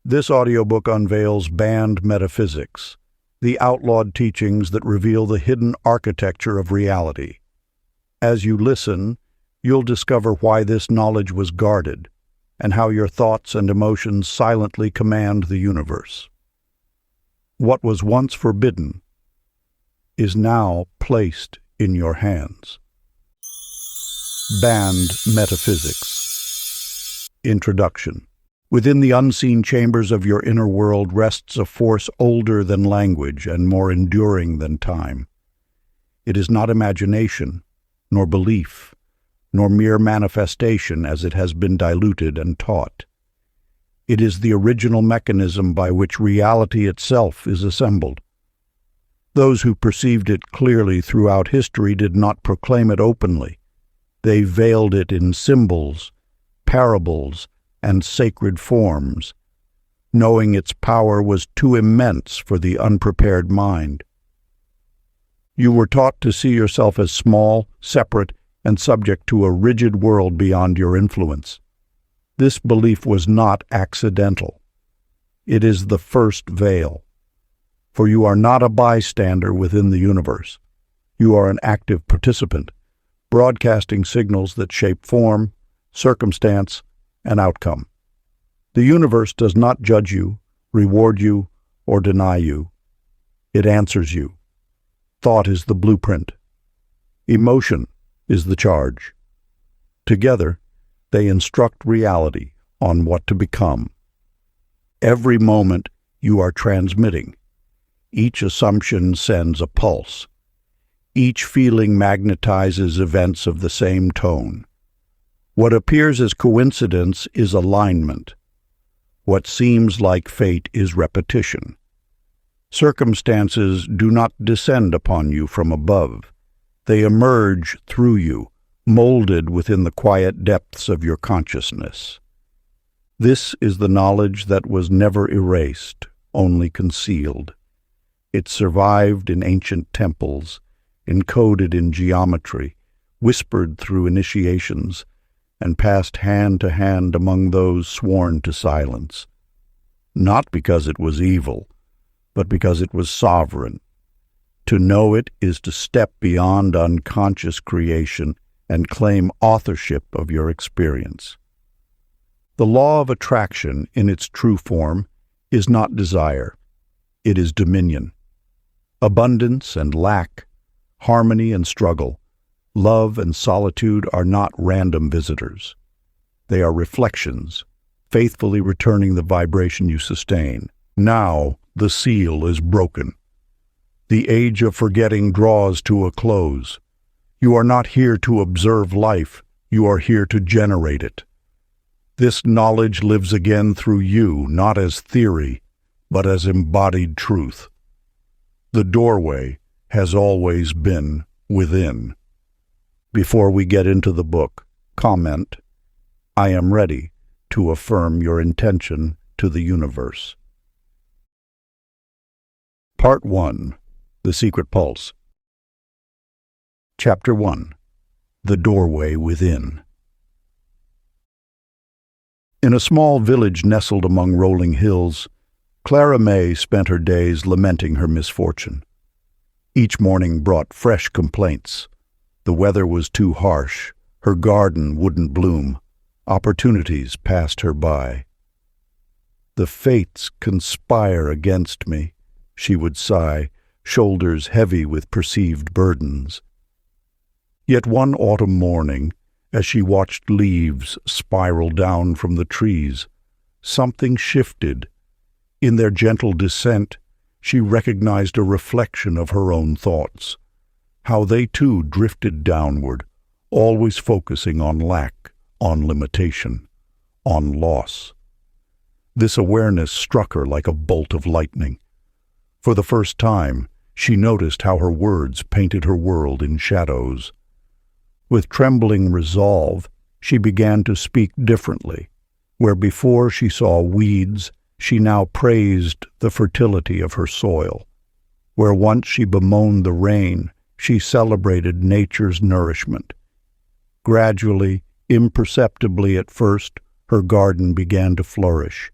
This audiobook unveils Banned Metaphysics, the outlawed teachings that reveal the hidden architecture of reality. As you listen, you'll discover why this knowledge was guarded and how your thoughts and emotions silently command the universe. What was once forbidden is now placed in your hands. Banned Metaphysics. Introduction. Within the unseen chambers of your inner world rests a force older than language and more enduring than time. It is not imagination, nor belief, nor mere manifestation as it has been diluted and taught. It is the original mechanism by which reality itself is assembled. Those who perceived it clearly throughout history did not proclaim it openly. They veiled it in symbols, parables, and sacred forms, knowing its power was too immense for the unprepared mind. You were taught to see yourself as small, separate, and subject to a rigid world beyond your influence. This belief was not accidental. It is the first veil. For you are not a bystander within the universe. You are an active participant, broadcasting signals that shape form, circumstance, and outcome. The universe does not judge you, reward you, or deny you. It answers you. Thought is the blueprint. Emotion is the charge. Together, they instruct reality on what to become. Every moment you are transmitting. Each assumption sends a pulse. Each feeling magnetizes events of the same tone. What appears as coincidence is alignment. What seems like fate is repetition. Circumstances do not descend upon you from above. They emerge through you, molded within the quiet depths of your consciousness. This is the knowledge that was never erased, only concealed. It survived in ancient temples, encoded in geometry, whispered through initiations, and passed hand to hand among those sworn to silence. Not because it was evil, but because it was sovereign. To know it is to step beyond unconscious creation and claim authorship of your experience. The law of attraction, in its true form, is not desire. It is dominion. Abundance and lack, harmony and struggle, love and solitude are not random visitors. They are reflections, faithfully returning the vibration you sustain. Now the seal is broken. The age of forgetting draws to a close. You are not here to observe life, you are here to generate it. This knowledge lives again through you, not as theory, but as embodied truth. The doorway has always been within. Before we get into the book, comment, "I am ready," to affirm your intention to the universe. Part 1. The Secret Pulse. Chapter 1. The Doorway Within. In a small village nestled among rolling hills, Clara May spent her days lamenting her misfortune. Each morning brought fresh complaints. The weather was too harsh, her garden wouldn't bloom, opportunities passed her by. "The fates conspire against me," she would sigh, shoulders heavy with perceived burdens. Yet one autumn morning, as she watched leaves spiral down from the trees, something shifted. In their gentle descent, she recognized a reflection of her own thoughts. How they too drifted downward, always focusing on lack, on limitation, on loss. This awareness struck her like a bolt of lightning. For the first time, she noticed how her words painted her world in shadows. With trembling resolve, she began to speak differently. Where before she saw weeds, she now praised the fertility of her soil. Where once she bemoaned the rain, she celebrated nature's nourishment. Gradually, imperceptibly at first, her garden began to flourish.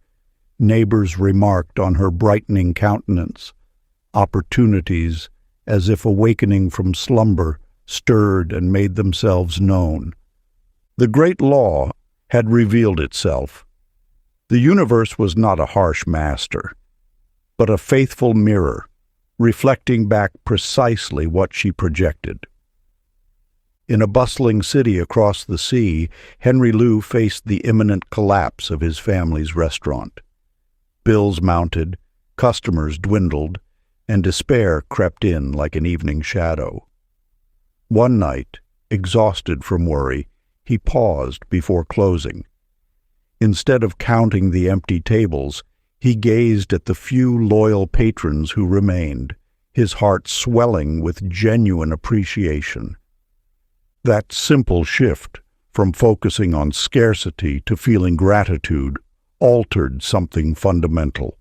Neighbors remarked on her brightening countenance. Opportunities, as if awakening from slumber, stirred and made themselves known. The great law had revealed itself. The universe was not a harsh master, but a faithful mirror, reflecting back precisely what she projected. In a bustling city across the sea, Henry Lou faced the imminent collapse of his family's restaurant. Bills mounted, customers dwindled, and despair crept in like an evening shadow. One night, exhausted from worry, he paused before closing. Instead of counting the empty tables, he gazed at the few loyal patrons who remained, his heart swelling with genuine appreciation. That simple shift from focusing on scarcity to feeling gratitude altered something fundamental.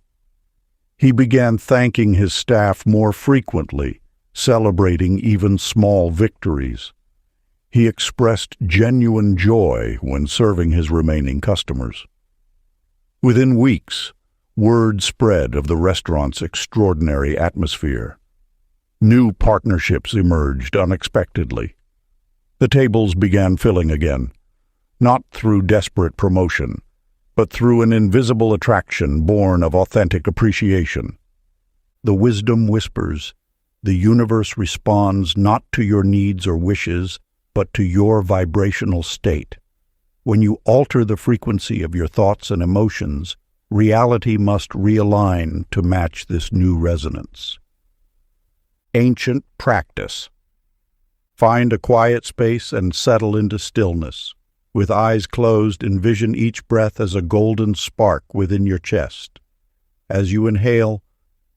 He began thanking his staff more frequently, celebrating even small victories. He expressed genuine joy when serving his remaining customers. Within weeks, word spread of the restaurant's extraordinary atmosphere. New partnerships emerged unexpectedly. The tables began filling again, not through desperate promotion, but through an invisible attraction born of authentic appreciation. The wisdom whispers, the universe responds not to your needs or wishes, but to your vibrational state. When you alter the frequency of your thoughts and emotions, reality must realign to match this new resonance. Ancient practice. Find a quiet space and settle into stillness. With eyes closed, envision each breath as a golden spark within your chest. As you inhale,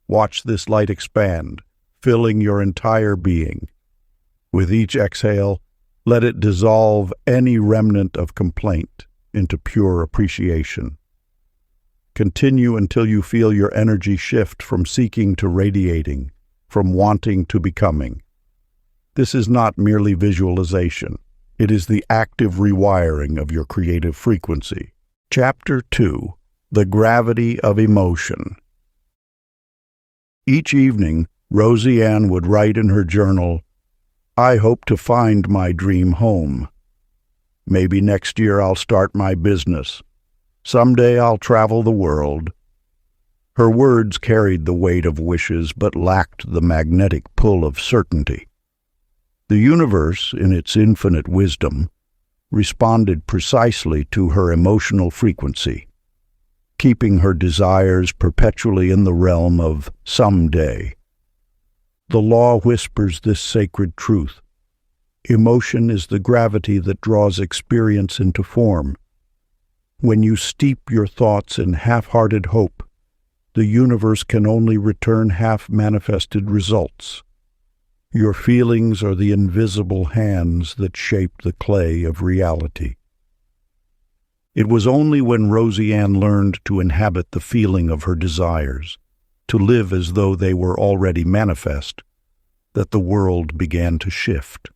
watch this light expand, filling your entire being. With each exhale, let it dissolve any remnant of complaint into pure appreciation. Continue until you feel your energy shift from seeking to radiating, from wanting to becoming. This is not merely visualization. It is the active rewiring of your creative frequency. Chapter 2. The Gravity of Emotion. Each evening, Rosie Ann would write in her journal, "I hope to find my dream home. Maybe next year I'll start my business. Someday I'll travel the world." Her words carried the weight of wishes but lacked the magnetic pull of certainty. The universe, in its infinite wisdom, responded precisely to her emotional frequency, keeping her desires perpetually in the realm of someday. The law whispers this sacred truth. Emotion is the gravity that draws experience into form. When you steep your thoughts in half-hearted hope, the universe can only return half-manifested results. Your feelings are the invisible hands that shape the clay of reality. It was only when Rosie Ann learned to inhabit the feeling of her desires, to live as though they were already manifest, that the world began to shift.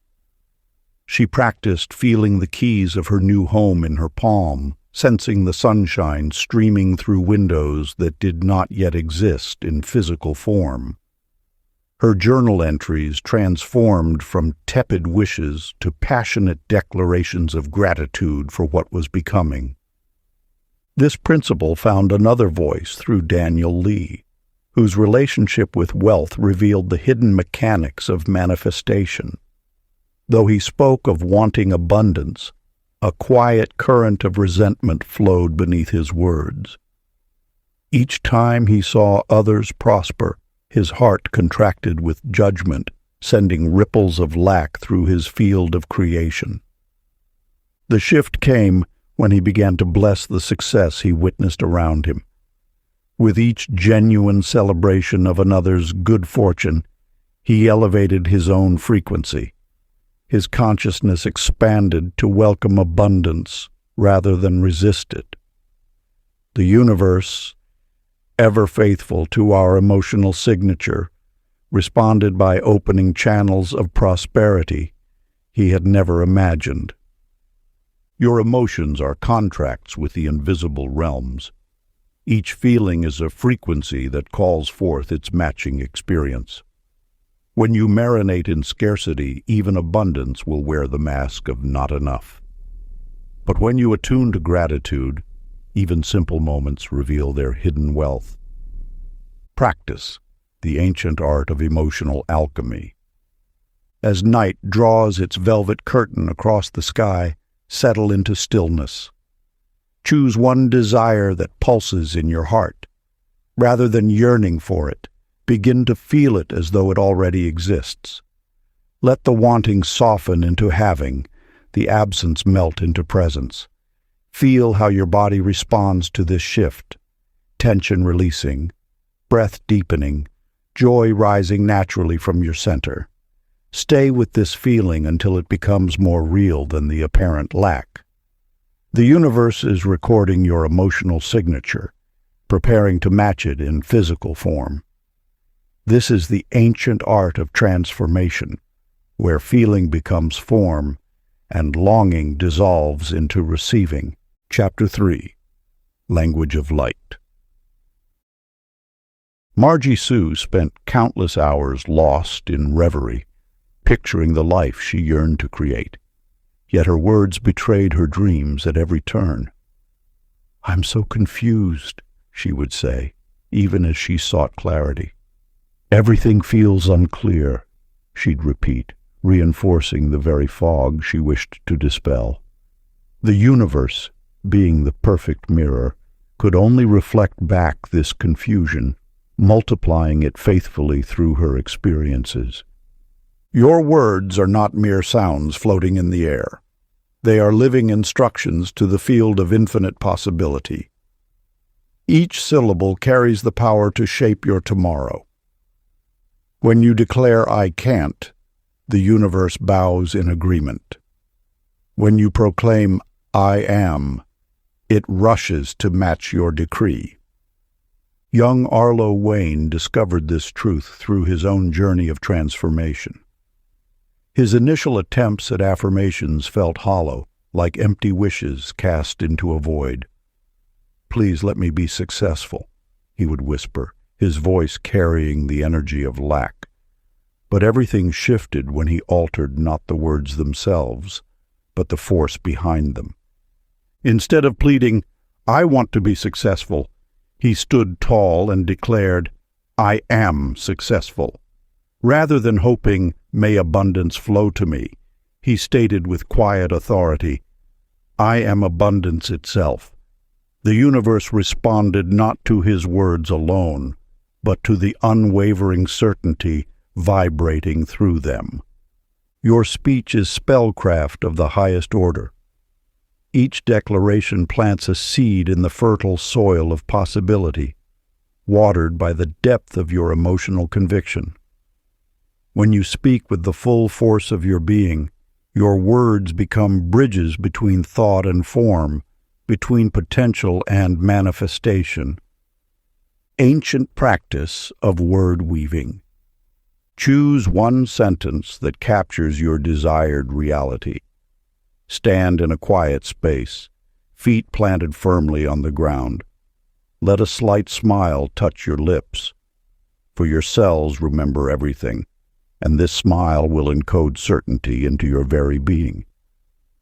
She practiced feeling the keys of her new home in her palm, sensing the sunshine streaming through windows that did not yet exist in physical form. Her journal entries transformed from tepid wishes to passionate declarations of gratitude for what was becoming. This principle found another voice through Daniel Lee, whose relationship with wealth revealed the hidden mechanics of manifestation. Though he spoke of wanting abundance, a quiet current of resentment flowed beneath his words. Each time he saw others prosper, his heart contracted with judgment, sending ripples of lack through his field of creation. The shift came when he began to bless the success he witnessed around him. With each genuine celebration of another's good fortune, he elevated his own frequency. His consciousness expanded to welcome abundance rather than resist it. The universe, ever faithful to our emotional signature, responded by opening channels of prosperity he had never imagined. Your emotions are contracts with the invisible realms. Each feeling is a frequency that calls forth its matching experience. When you marinate in scarcity, even abundance will wear the mask of not enough. But when you attune to gratitude, even simple moments reveal their hidden wealth. Practice, the ancient art of emotional alchemy. As night draws its velvet curtain across the sky, settle into stillness. Choose one desire that pulses in your heart. Rather than yearning for it, begin to feel it as though it already exists. Let the wanting soften into having, the absence melt into presence. Feel how your body responds to this shift, tension releasing, breath deepening, joy rising naturally from your center. Stay with this feeling until it becomes more real than the apparent lack. The universe is recording your emotional signature, preparing to match it in physical form. This is the ancient art of transformation, where feeling becomes form and longing dissolves into receiving. Chapter 3. Language of Light. Margie Sue spent countless hours lost in reverie, picturing the life she yearned to create. Yet her words betrayed her dreams at every turn. "I'm so confused," she would say, even as she sought clarity. "Everything feels unclear," she'd repeat, reinforcing the very fog she wished to dispel. The universe, being the perfect mirror, could only reflect back this confusion, multiplying it faithfully through her experiences. Your words are not mere sounds floating in the air. They are living instructions to the field of infinite possibility. Each syllable carries the power to shape your tomorrow. When you declare "I can't," the universe bows in agreement. When you proclaim "I am," it rushes to match your decree. Young Arlo Wayne discovered this truth through his own journey of transformation. His initial attempts at affirmations felt hollow, like empty wishes cast into a void. "Please let me be successful," he would whisper, his voice carrying the energy of lack. But everything shifted when he altered not the words themselves, but the force behind them. Instead of pleading, "I want to be successful," he stood tall and declared, "I am successful." Rather than hoping, "May abundance flow to me," he stated with quiet authority, "I am abundance itself." The universe responded not to his words alone, but to the unwavering certainty vibrating through them. Your speech is spellcraft of the highest order. Each declaration plants a seed in the fertile soil of possibility, watered by the depth of your emotional conviction. When you speak with the full force of your being, your words become bridges between thought and form, between potential and manifestation. Ancient practice of word weaving. Choose one sentence that captures your desired reality. Stand in a quiet space, feet planted firmly on the ground. Let a slight smile touch your lips, for your cells remember everything, and this smile will encode certainty into your very being.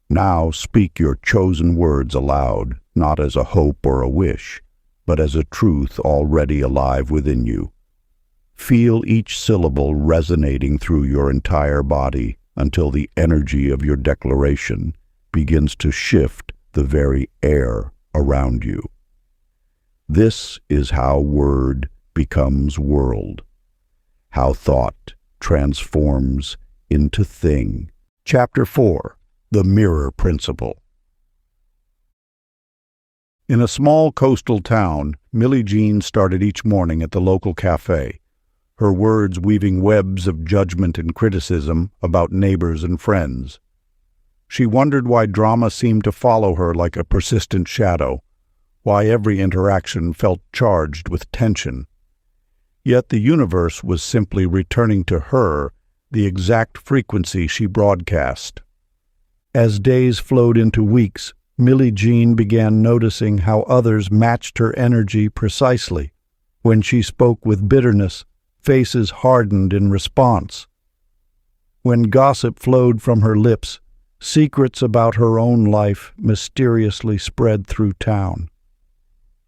Now speak your chosen words aloud, not as a hope or a wish, but as a truth already alive within you. Feel each syllable resonating through your entire body until the energy of your declaration begins to shift the very air around you. This is how word becomes world, how thought transforms into thing. Chapter 4. The Mirror Principle. In a small coastal town, Millie Jean started each morning at the local cafe, her words weaving webs of judgment and criticism about neighbors and friends. She wondered why drama seemed to follow her like a persistent shadow, why every interaction felt charged with tension. Yet the universe was simply returning to her the exact frequency she broadcast. As days flowed into weeks, Millie Jean began noticing how others matched her energy precisely. When she spoke with bitterness, faces hardened in response. When gossip flowed from her lips, secrets about her own life mysteriously spread through town.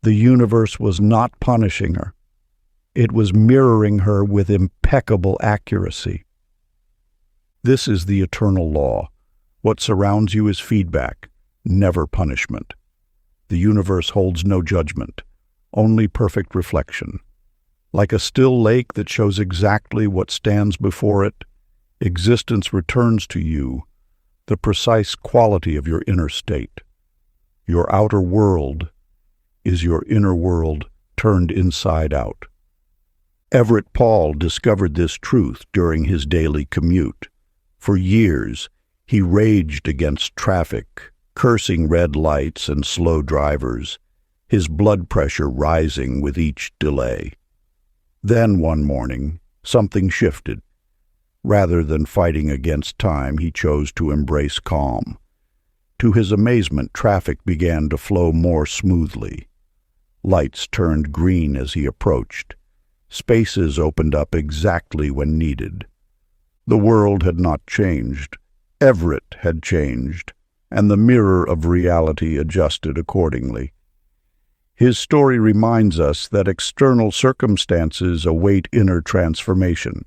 The universe was not punishing her. It was mirroring her with impeccable accuracy. This is the eternal law. What surrounds you is feedback, never punishment. The universe holds no judgment, only perfect reflection. Like a still lake that shows exactly what stands before it, existence returns to you the precise quality of your inner state. Your outer world is your inner world turned inside out. Everett Paul discovered this truth during his daily commute. For years, he raged against traffic, cursing red lights and slow drivers, his blood pressure rising with each delay. Then one morning, something shifted. Rather than fighting against time, he chose to embrace calm. To his amazement, traffic began to flow more smoothly. Lights turned green as he approached. Spaces opened up exactly when needed. The world had not changed. Everett had changed, and the mirror of reality adjusted accordingly. His story reminds us that external circumstances await inner transformation.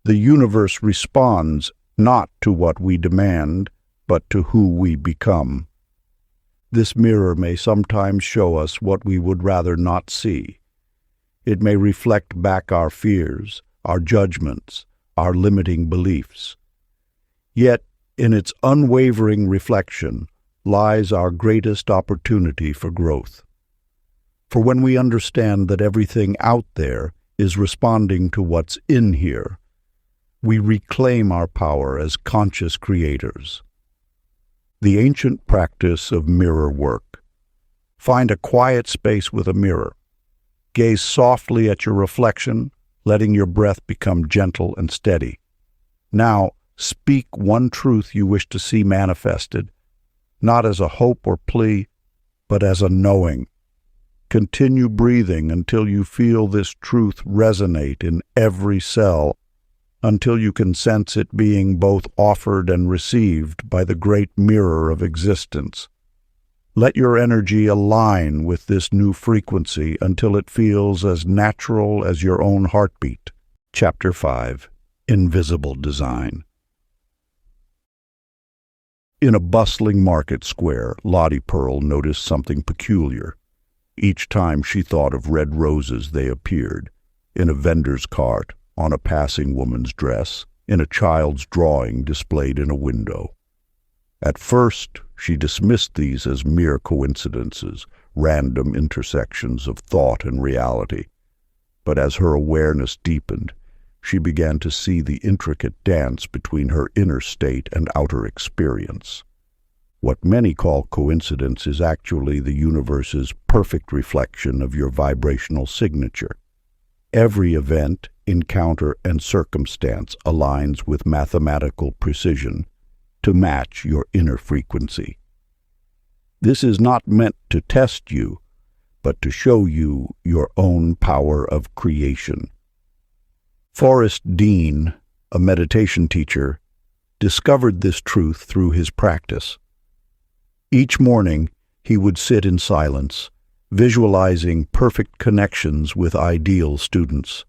The universe responds not to what we demand, but to who we become. This mirror may sometimes show us what we would rather not see. It may reflect back our fears, our judgments, our limiting beliefs. Yet, in its unwavering reflection lies our greatest opportunity for growth. For when we understand that everything out there is responding to what's in here, we reclaim our power as conscious creators. The ancient practice of mirror work. Find a quiet space with a mirror. Gaze softly at your reflection, letting your breath become gentle and steady. Now, speak one truth you wish to see manifested, not as a hope or plea, but as a knowing. Continue breathing until you feel this truth resonate in every cell, until you can sense it being both offered and received by the great mirror of existence. Let your energy align with this new frequency until it feels as natural as your own heartbeat. Chapter 5. Invisible Design. In a bustling market square, Lottie Pearl noticed something peculiar. Each time she thought of red roses, they appeared in a vendor's cart, on a passing woman's dress, in a child's drawing displayed in a window. At first, she dismissed these as mere coincidences, random intersections of thought and reality. But as her awareness deepened, she began to see the intricate dance between her inner state and outer experience. What many call coincidence is actually the universe's perfect reflection of your vibrational signature. Every event, encounter, and circumstance aligns with mathematical precision to match your inner frequency. This is not meant to test you, but to show you your own power of creation. Forrest Dean, a meditation teacher, discovered this truth through his practice. Each morning, he would sit in silence, visualizing perfect connections with ideal students.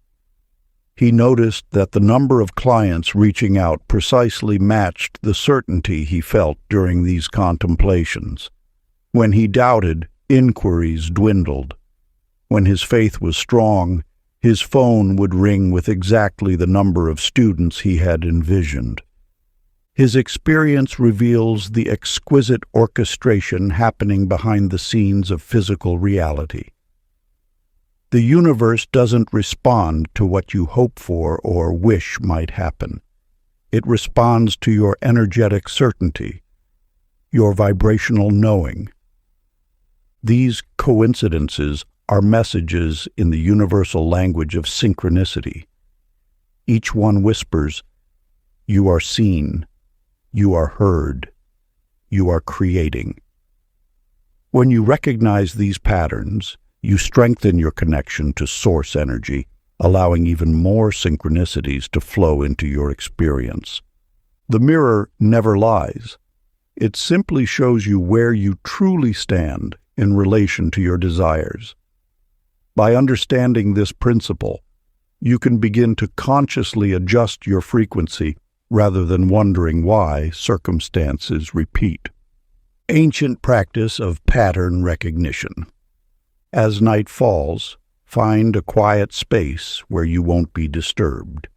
He noticed that the number of clients reaching out precisely matched the certainty he felt during these contemplations. When he doubted, inquiries dwindled. When his faith was strong, his phone would ring with exactly the number of students he had envisioned. His experience reveals the exquisite orchestration happening behind the scenes of physical reality. The universe doesn't respond to what you hope for or wish might happen. It responds to your energetic certainty, your vibrational knowing. These coincidences are messages in the universal language of synchronicity. Each one whispers, "You are seen. You are heard. You are creating." When you recognize these patterns, you strengthen your connection to source energy, allowing even more synchronicities to flow into your experience. The mirror never lies. It simply shows you where you truly stand in relation to your desires. By understanding this principle, you can begin to consciously adjust your frequency rather than wondering why circumstances repeat. Ancient practice of pattern recognition. As night falls, find a quiet space where you won't be disturbed.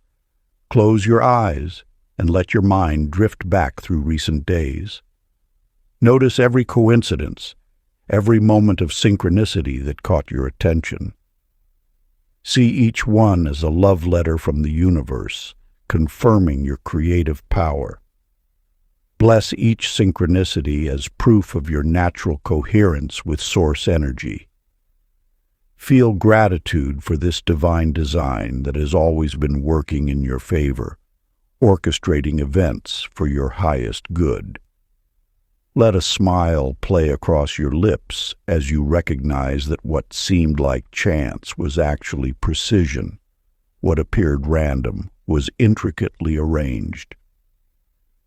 Close your eyes and let your mind drift back through recent days. Notice every coincidence, every moment of synchronicity that caught your attention. See each one as a love letter from the universe, confirming your creative power. Bless each synchronicity as proof of your natural coherence with source energy. Feel gratitude for this divine design that has always been working in your favor, orchestrating events for your highest good. Let a smile play across your lips as you recognize that what seemed like chance was actually precision. What appeared random was intricately arranged.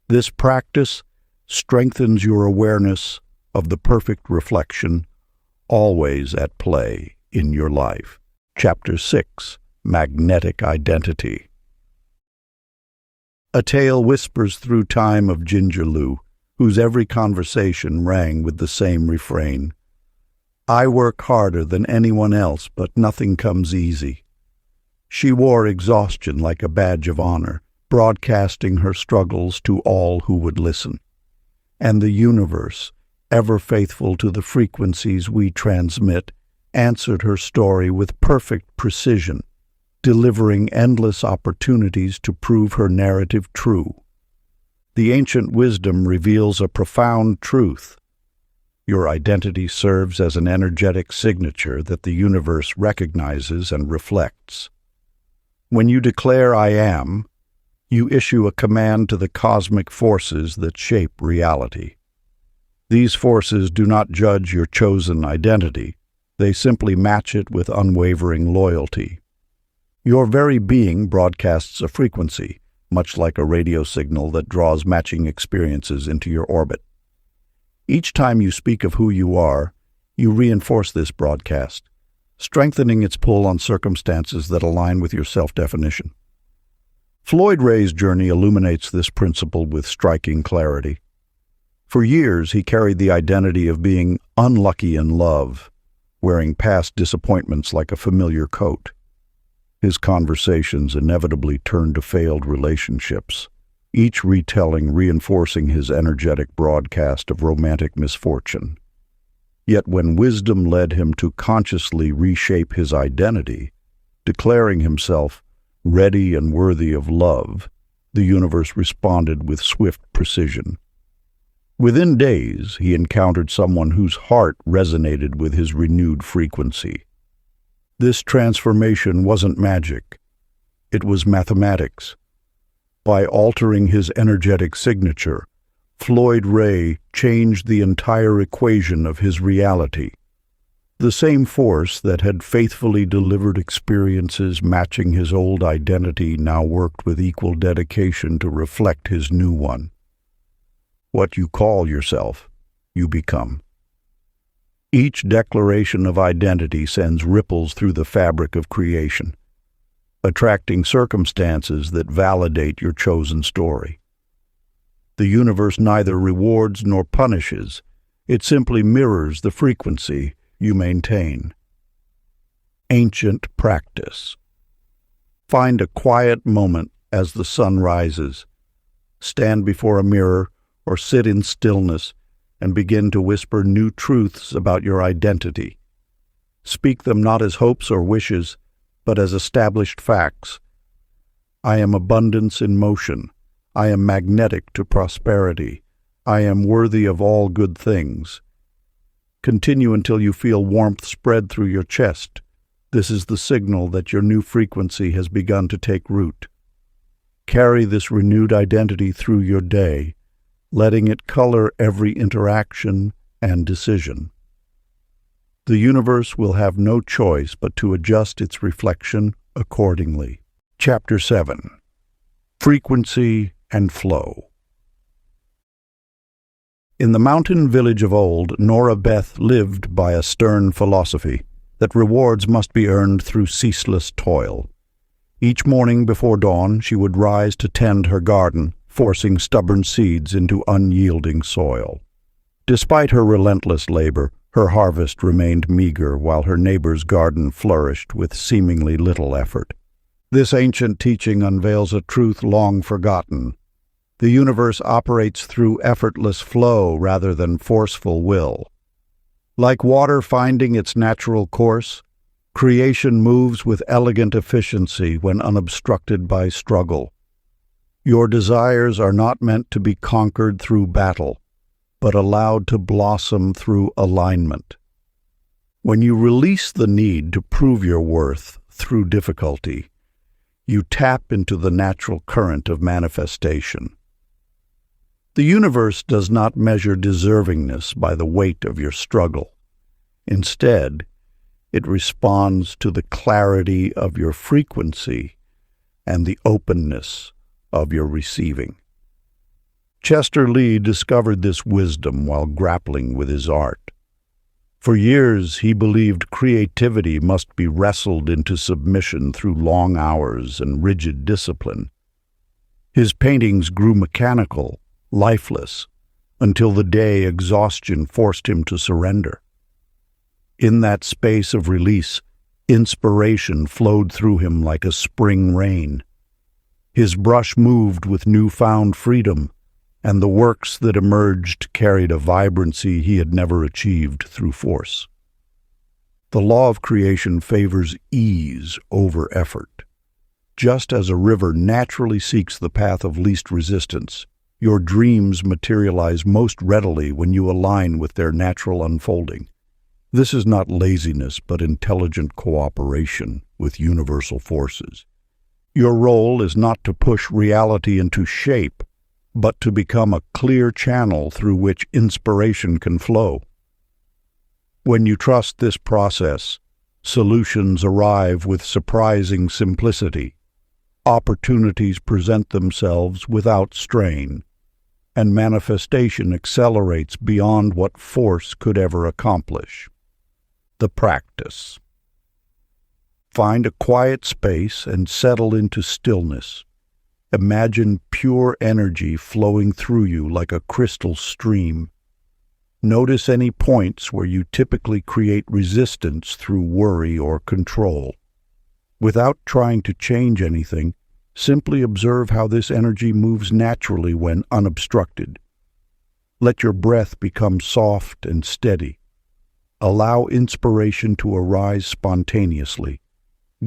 This practice strengthens your awareness of the perfect reflection always at play in your life. Chapter 6: Magnetic Identity. A tale whispers through time of Ginger Lou, whose every conversation rang with the same refrain. I work harder than anyone else, but nothing comes easy. She wore exhaustion like a badge of honor, broadcasting her struggles to all who would listen. And the universe, ever faithful to the frequencies we transmit, answered her story with perfect precision, delivering endless opportunities to prove her narrative true. The ancient wisdom reveals a profound truth. Your identity serves as an energetic signature that the universe recognizes and reflects. When you declare I am, you issue a command to the cosmic forces that shape reality. These forces do not judge your chosen identity. They simply match it with unwavering loyalty. Your very being broadcasts a frequency, much like a radio signal that draws matching experiences into your orbit. Each time you speak of who you are, you reinforce this broadcast, strengthening its pull on circumstances that align with your self-definition. Floyd Ray's journey illuminates this principle with striking clarity. For years, he carried the identity of being unlucky in love, wearing past disappointments like a familiar coat. His conversations inevitably turned to failed relationships, each retelling reinforcing his energetic broadcast of romantic misfortune. Yet when wisdom led him to consciously reshape his identity, declaring himself ready and worthy of love, the universe responded with swift precision. Within days, he encountered someone whose heart resonated with his renewed frequency. This transformation wasn't magic. It was mathematics. By altering his energetic signature, Floyd Ray changed the entire equation of his reality. The same force that had faithfully delivered experiences matching his old identity now worked with equal dedication to reflect his new one. What you call yourself, you become. Each declaration of identity sends ripples through the fabric of creation, attracting circumstances that validate your chosen story. The universe neither rewards nor punishes. It simply mirrors the frequency you maintain. Ancient practice. Find a quiet moment as the sun rises. Stand before a mirror or sit in stillness and begin to whisper new truths about your identity. Speak them not as hopes or wishes, but as established facts. I am abundance in motion. I am magnetic to prosperity. I am worthy of all good things. Continue until you feel warmth spread through your chest. This is the signal that your new frequency has begun to take root. Carry this renewed identity through your day, letting it color every interaction and decision. The universe will have no choice but to adjust its reflection accordingly. Chapter 7. Frequency and Flow. In the mountain village of old, Nora Beth lived by a stern philosophy that rewards must be earned through ceaseless toil. Each morning before dawn, she would rise to tend her garden, forcing stubborn seeds into unyielding soil. Despite her relentless labor, her harvest remained meager while her neighbor's garden flourished with seemingly little effort. This ancient teaching unveils a truth long forgotten. The universe operates through effortless flow rather than forceful will. Like water finding its natural course, creation moves with elegant efficiency when unobstructed by struggle. Your desires are not meant to be conquered through battle, but allowed to blossom through alignment. When you release the need to prove your worth through difficulty, you tap into the natural current of manifestation. The universe does not measure deservingness by the weight of your struggle. Instead, it responds to the clarity of your frequency and the openness of your receiving. Chester Lee discovered this wisdom while grappling with his art. For years, he believed creativity must be wrestled into submission through long hours and rigid discipline. His paintings grew mechanical, lifeless, until the day exhaustion forced him to surrender. In that space of release, inspiration flowed through him like a spring rain. His brush moved with newfound freedom, and the works that emerged carried a vibrancy he had never achieved through force. The law of creation favors ease over effort. Just as a river naturally seeks the path of least resistance, your dreams materialize most readily when you align with their natural unfolding. This is not laziness, but intelligent cooperation with universal forces. Your role is not to push reality into shape, but to become a clear channel through which inspiration can flow. When you trust this process, solutions arrive with surprising simplicity. Opportunities present themselves without strain, and manifestation accelerates beyond what force could ever accomplish. The practice. Find a quiet space and settle into stillness. Imagine pure energy flowing through you like a crystal stream. Notice any points where you typically create resistance through worry or control. Without trying to change anything, simply observe how this energy moves naturally when unobstructed. Let your breath become soft and steady. Allow inspiration to arise spontaneously,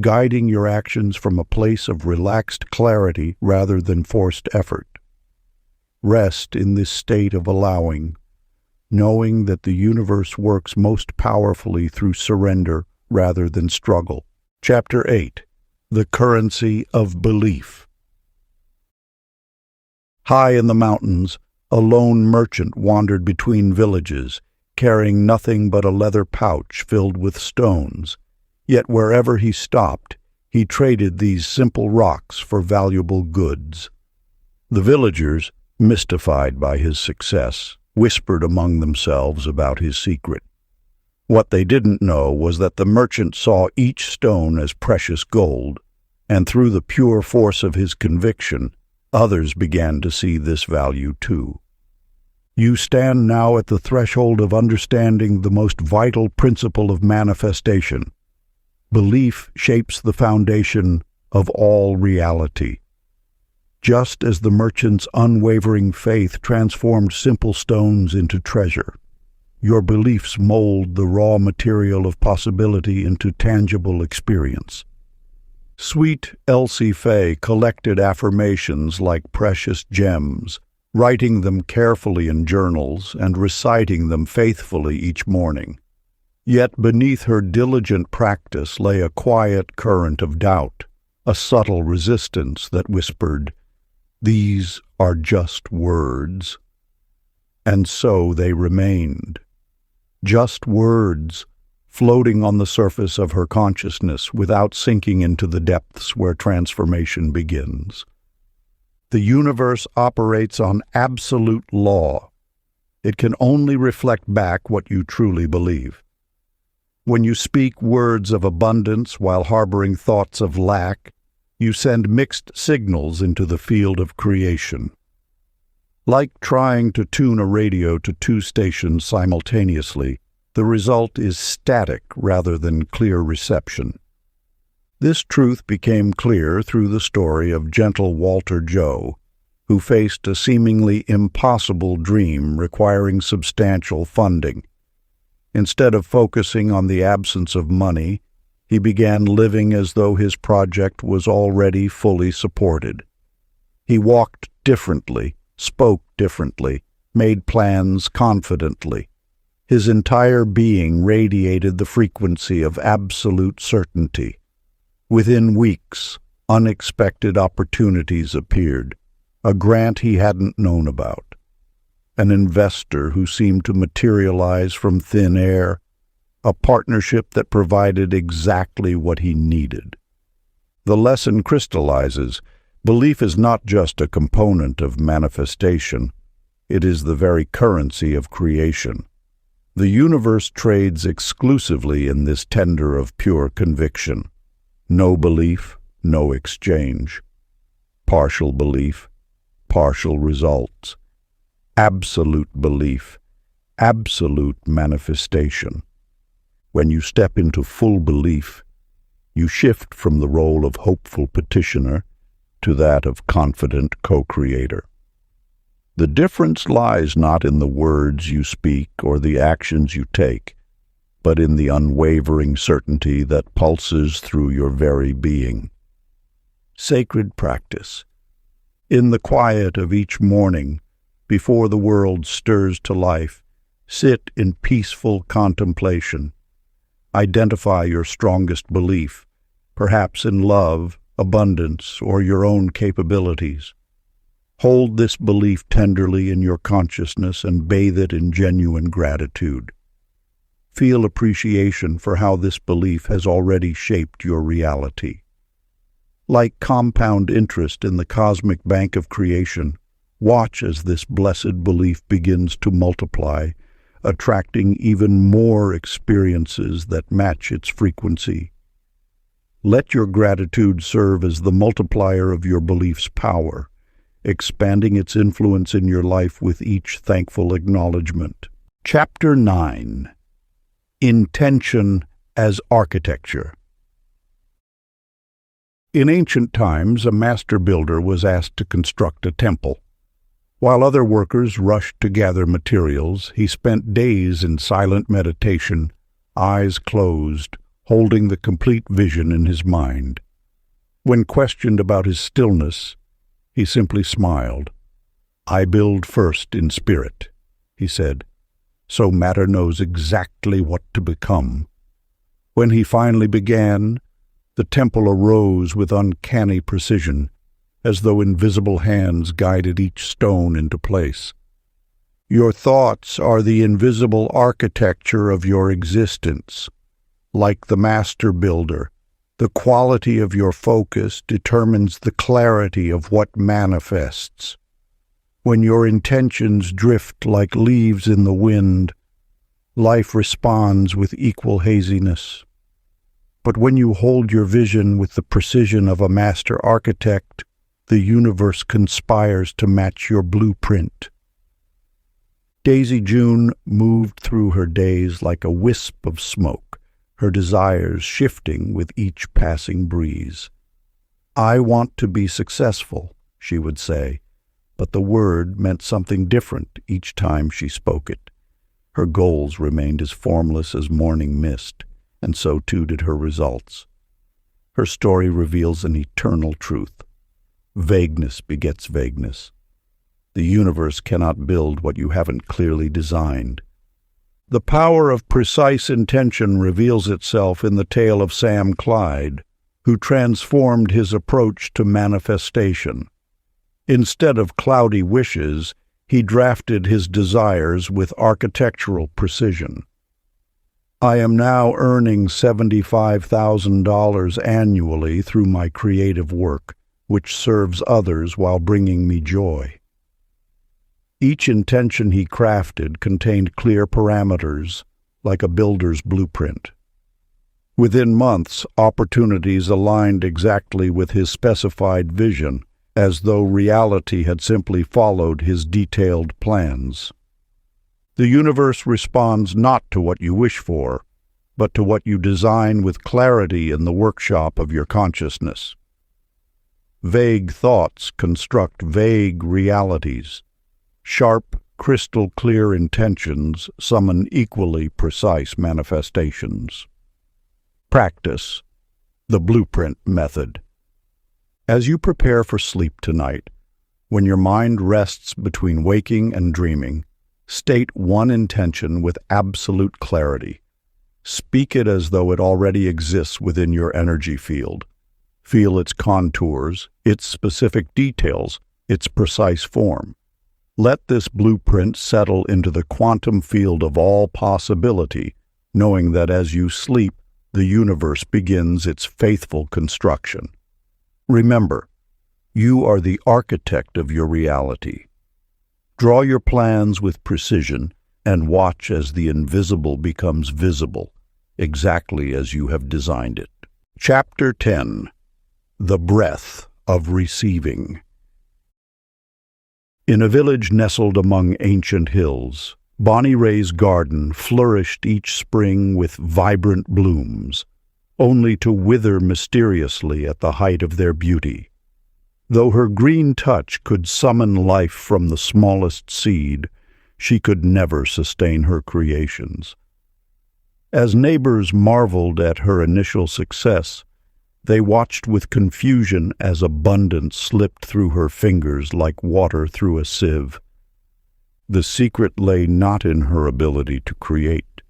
guiding your actions from a place of relaxed clarity rather than forced effort. Rest in this state of allowing, knowing that the universe works most powerfully through surrender rather than struggle. Chapter 8. The Currency of Belief. High in the mountains, a lone merchant wandered between villages, carrying nothing but a leather pouch filled with stones. Yet wherever he stopped, he traded these simple rocks for valuable goods. The villagers, mystified by his success, whispered among themselves about his secret. What they didn't know was that the merchant saw each stone as precious gold, and through the pure force of his conviction, others began to see this value too. You stand now at the threshold of understanding the most vital principle of manifestation. Belief shapes the foundation of all reality. Just as the merchant's unwavering faith transformed simple stones into treasure, your beliefs mold the raw material of possibility into tangible experience. Sweet Elsie Fay collected affirmations like precious gems, writing them carefully in journals and reciting them faithfully each morning. Yet beneath her diligent practice lay a quiet current of doubt, a subtle resistance that whispered, "These are just words." And so they remained. Just words, floating on the surface of her consciousness without sinking into the depths where transformation begins. The universe operates on absolute law. It can only reflect back what you truly believe. When you speak words of abundance while harboring thoughts of lack, you send mixed signals into the field of creation. Like trying to tune a radio to two stations simultaneously, the result is static rather than clear reception. This truth became clear through the story of gentle Walter Joe, who faced a seemingly impossible dream requiring substantial funding. Instead of focusing on the absence of money, he began living as though his project was already fully supported. He walked differently, spoke differently, made plans confidently. His entire being radiated the frequency of absolute certainty. Within weeks, unexpected opportunities appeared, a grant he hadn't known about, an investor who seemed to materialize from thin air, a partnership that provided exactly what he needed. The lesson crystallizes: belief is not just a component of manifestation, it is the very currency of creation. The universe trades exclusively in this tender of pure conviction. No belief, no exchange. Partial belief, partial results. Absolute belief, absolute manifestation. When you step into full belief, you shift from the role of hopeful petitioner to that of confident co-creator. The difference lies not in the words you speak or the actions you take, but in the unwavering certainty that pulses through your very being. Sacred practice. In the quiet of each morning, before the world stirs to life, sit in peaceful contemplation. Identify your strongest belief, perhaps in love, abundance, or your own capabilities. Hold this belief tenderly in your consciousness and bathe it in genuine gratitude. Feel appreciation for how this belief has already shaped your reality. Like compound interest in the cosmic bank of creation, watch as this blessed belief begins to multiply, attracting even more experiences that match its frequency. Let your gratitude serve as the multiplier of your belief's power, expanding its influence in your life with each thankful acknowledgement. Chapter 9. Intention as Architecture. In ancient times, a master builder was asked to construct a temple. While other workers rushed to gather materials, he spent days in silent meditation, eyes closed, holding the complete vision in his mind. When questioned about his stillness, he simply smiled. "I build first in spirit," he said, "so matter knows exactly what to become." When he finally began, the temple arose with uncanny precision, as though invisible hands guided each stone into place. Your thoughts are the invisible architecture of your existence. Like the master builder, the quality of your focus determines the clarity of what manifests. When your intentions drift like leaves in the wind, life responds with equal haziness. But when you hold your vision with the precision of a master architect, the universe conspires to match your blueprint. Daisy June moved through her days like a wisp of smoke, her desires shifting with each passing breeze. "I want to be successful," she would say, but the word meant something different each time she spoke it. Her goals remained as formless as morning mist, and so too did her results. Her story reveals an eternal truth. Vagueness begets vagueness. The universe cannot build what you haven't clearly designed. The power of precise intention reveals itself in the tale of Sam Clyde, who transformed his approach to manifestation. Instead of cloudy wishes, he drafted his desires with architectural precision. I am now earning $75,000 annually through my creative work, which serves others while bringing me joy. Each intention he crafted contained clear parameters, like a builder's blueprint. Within months, opportunities aligned exactly with his specified vision, as though reality had simply followed his detailed plans. The universe responds not to what you wish for, but to what you design with clarity in the workshop of your consciousness. Vague thoughts construct vague realities. Sharp, crystal-clear intentions summon equally precise manifestations. Practice the blueprint method. As you prepare for sleep tonight, when your mind rests between waking and dreaming, state one intention with absolute clarity. Speak it as though it already exists within your energy field. Feel its contours, its specific details, its precise form. Let this blueprint settle into the quantum field of all possibility, knowing that as you sleep, the universe begins its faithful construction. Remember, you are the architect of your reality. Draw your plans with precision and watch as the invisible becomes visible, exactly as you have designed it. Chapter 10. The Breath of Receiving. In a village nestled among ancient hills, Bonnie Ray's garden flourished each spring with vibrant blooms, only to wither mysteriously at the height of their beauty. Though her green touch could summon life from the smallest seed, she could never sustain her creations. As neighbors marveled at her initial success, they watched with confusion as abundance slipped through her fingers like water through a sieve. The secret lay not in her ability to create,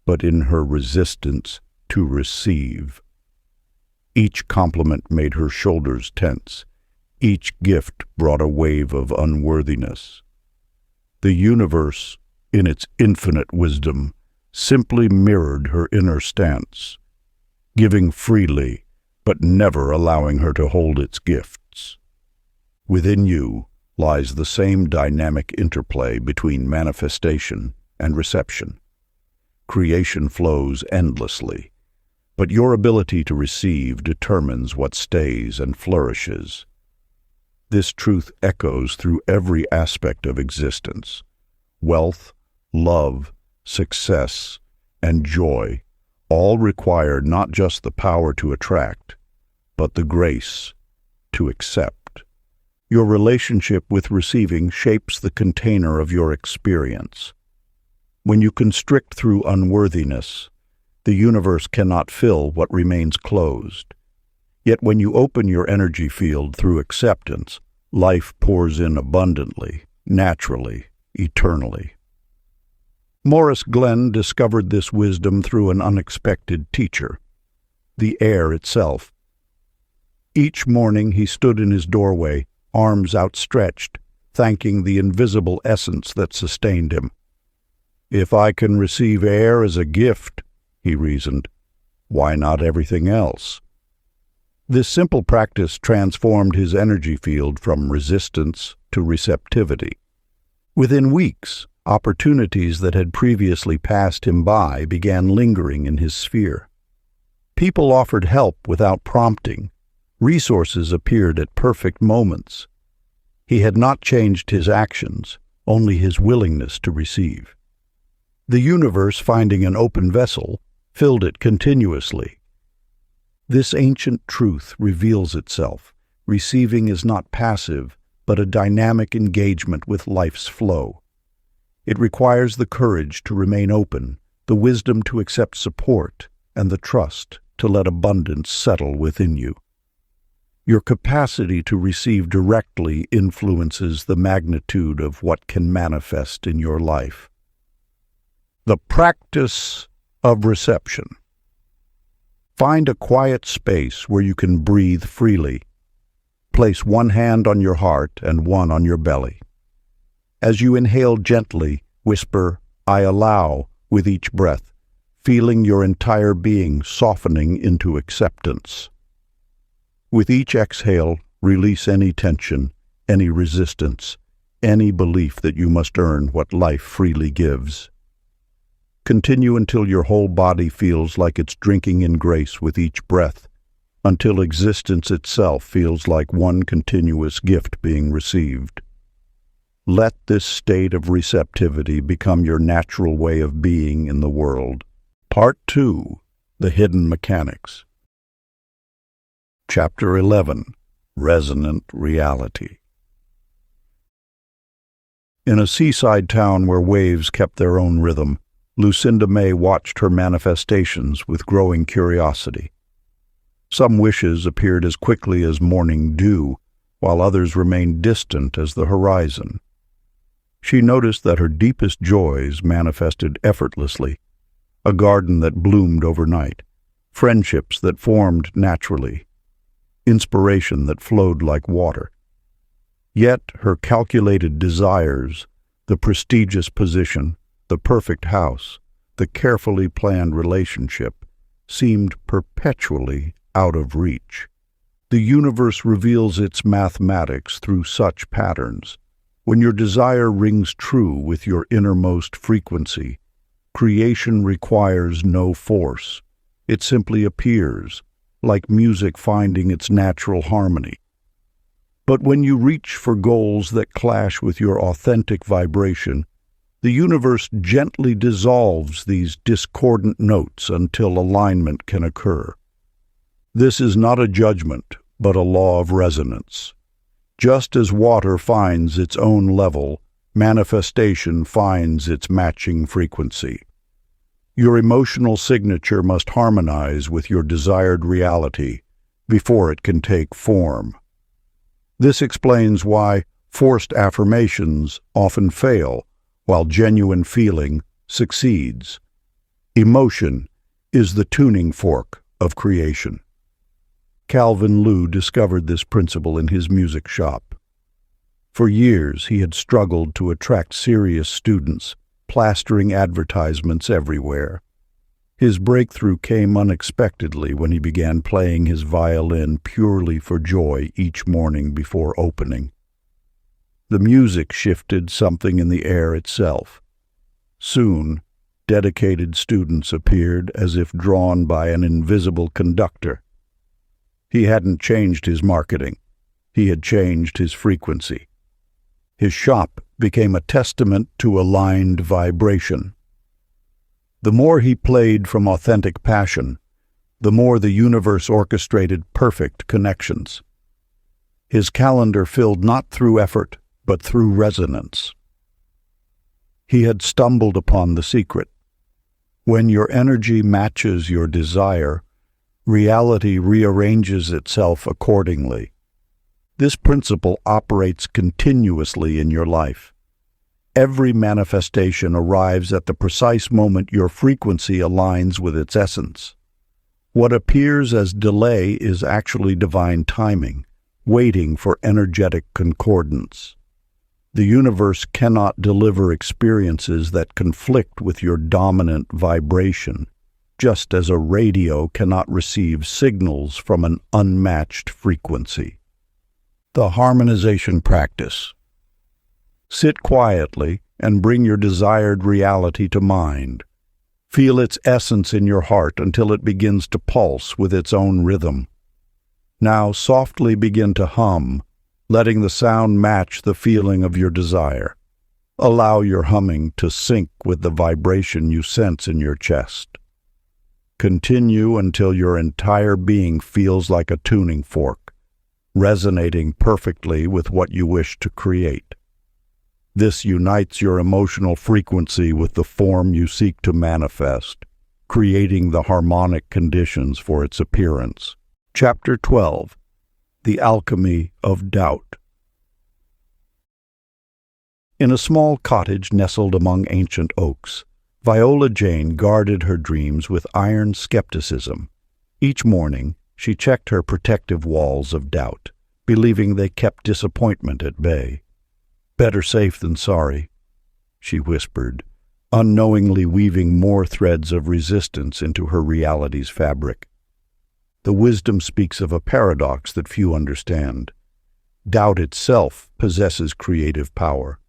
but in her resistance to receive. Each compliment made her shoulders tense. Each gift brought a wave of unworthiness. The universe, in its infinite wisdom, simply mirrored her inner stance, giving freely, but never allowing her to hold its gifts. Within you lies the same dynamic interplay between manifestation and reception. Creation flows endlessly, but your ability to receive determines what stays and flourishes. This truth echoes through every aspect of existence. Wealth, love, success, and joy all require not just the power to attract, but the grace to accept. Your relationship with receiving shapes the container of your experience. When you constrict through unworthiness, the universe cannot fill what remains closed. Yet when you open your energy field through acceptance, life pours in abundantly, naturally, eternally. Morris Glenn discovered this wisdom through an unexpected teacher, the air itself. Each morning he stood in his doorway, arms outstretched, thanking the invisible essence that sustained him. "If I can receive air as a gift," he reasoned, "why not everything else?" This simple practice transformed his energy field from resistance to receptivity. Within weeks, opportunities that had previously passed him by began lingering in his sphere. People offered help without prompting. Resources appeared at perfect moments. He had not changed his actions, only his willingness to receive. The universe, finding an open vessel, filled it continuously. This ancient truth reveals itself. Receiving is not passive, but a dynamic engagement with life's flow. It requires the courage to remain open, the wisdom to accept support, and the trust to let abundance settle within you. Your capacity to receive directly influences the magnitude of what can manifest in your life. The practice of reception. Find a quiet space where you can breathe freely. Place one hand on your heart and one on your belly. As you inhale gently, whisper, "I allow," with each breath, feeling your entire being softening into acceptance. With each exhale, release any tension, any resistance, any belief that you must earn what life freely gives. Continue until your whole body feels like it's drinking in grace with each breath, until existence itself feels like one continuous gift being received. Let this state of receptivity become your natural way of being in the world. Part 2. The Hidden Mechanics. Chapter 11. Resonant Reality. In a seaside town where waves kept their own rhythm, Lucinda May watched her manifestations with growing curiosity. Some wishes appeared as quickly as morning dew, while others remained distant as the horizon. She noticed that her deepest joys manifested effortlessly, a garden that bloomed overnight, friendships that formed naturally, inspiration that flowed like water. Yet her calculated desires, the prestigious position, the perfect house, the carefully planned relationship, seemed perpetually out of reach. The universe reveals its mathematics through such patterns. When your desire rings true with your innermost frequency, creation requires no force. It simply appears, like music finding its natural harmony. But when you reach for goals that clash with your authentic vibration, the universe gently dissolves these discordant notes until alignment can occur. This is not a judgment, but a law of resonance. Just as water finds its own level, manifestation finds its matching frequency. Your emotional signature must harmonize with your desired reality before it can take form. This explains why forced affirmations often fail, while genuine feeling succeeds. Emotion is the tuning fork of creation. Calvin Liu discovered this principle in his music shop. For years, he had struggled to attract serious students, plastering advertisements everywhere. His breakthrough came unexpectedly when he began playing his violin purely for joy each morning before opening. The music shifted something in the air itself. Soon, dedicated students appeared as if drawn by an invisible conductor. He hadn't changed his marketing. He had changed his frequency. His shop became a testament to aligned vibration. The more he played from authentic passion, the more the universe orchestrated perfect connections. His calendar filled not through effort, but through resonance. He had stumbled upon the secret. When your energy matches your desire, reality rearranges itself accordingly. This principle operates continuously in your life. Every manifestation arrives at the precise moment your frequency aligns with its essence. What appears as delay is actually divine timing, waiting for energetic concordance. The universe cannot deliver experiences that conflict with your dominant vibration, just as a radio cannot receive signals from an unmatched frequency. The harmonization practice. Sit quietly and bring your desired reality to mind. Feel its essence in your heart until it begins to pulse with its own rhythm. Now softly begin to hum, letting the sound match the feeling of your desire. Allow your humming to sync with the vibration you sense in your chest. Continue until your entire being feels like a tuning fork, resonating perfectly with what you wish to create. This unites your emotional frequency with the form you seek to manifest, creating the harmonic conditions for its appearance. Chapter 12. The Alchemy of Doubt. In a small cottage nestled among ancient oaks, Viola Jane guarded her dreams with iron skepticism. Each morning, she checked her protective walls of doubt, believing they kept disappointment at bay. "Better safe than sorry," she whispered, unknowingly weaving more threads of resistance into her reality's fabric. The wisdom speaks of a paradox that few understand. Doubt itself possesses creative power.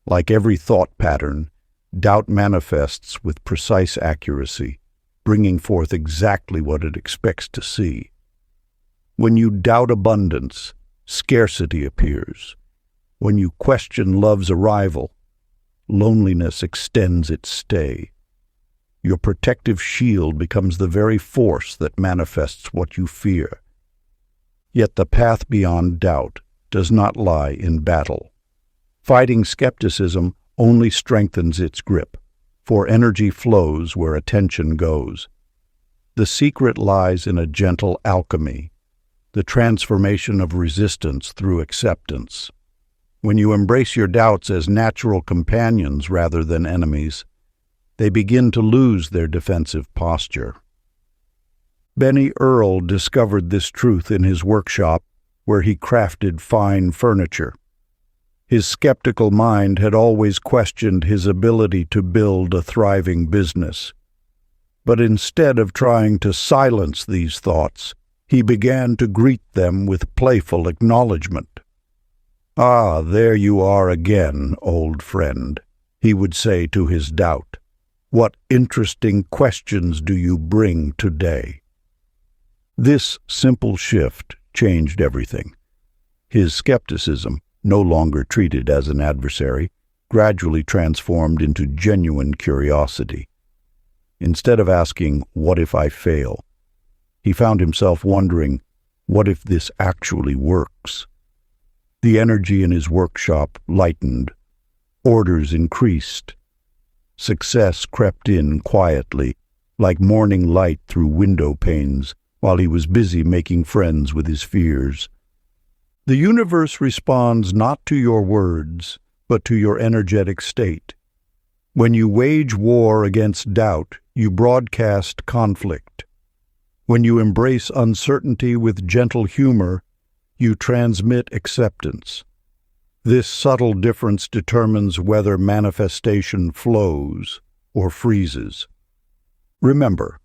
Like every thought pattern, doubt manifests with precise accuracy, bringing forth exactly what it expects to see. When you doubt abundance, scarcity appears. When you question love's arrival, loneliness extends its stay. Your protective shield becomes the very force that manifests what you fear. Yet the path beyond doubt does not lie in battle. Fighting skepticism only strengthens its grip, for energy flows where attention goes. The secret lies in a gentle alchemy, the transformation of resistance through acceptance. When you embrace your doubts as natural companions rather than enemies, they begin to lose their defensive posture. Benny Earl discovered this truth in his workshop, where he crafted fine furniture. His skeptical mind had always questioned his ability to build a thriving business. But instead of trying to silence these thoughts, he began to greet them with playful acknowledgement. "Ah, there you are again, old friend," he would say to his doubt. "What interesting questions do you bring today?" This simple shift changed everything. His skepticism, no longer treated as an adversary, gradually transformed into genuine curiosity. Instead of asking, "What if I fail?" he found himself wondering, "What if this actually works?" The energy in his workshop lightened. Orders increased. Success crept in quietly, like morning light through window panes, while he was busy making friends with his fears. The universe responds not to your words, but to your energetic state. When you wage war against doubt, you broadcast conflict. When you embrace uncertainty with gentle humor, you transmit acceptance. This subtle difference determines whether manifestation flows or freezes. Remember,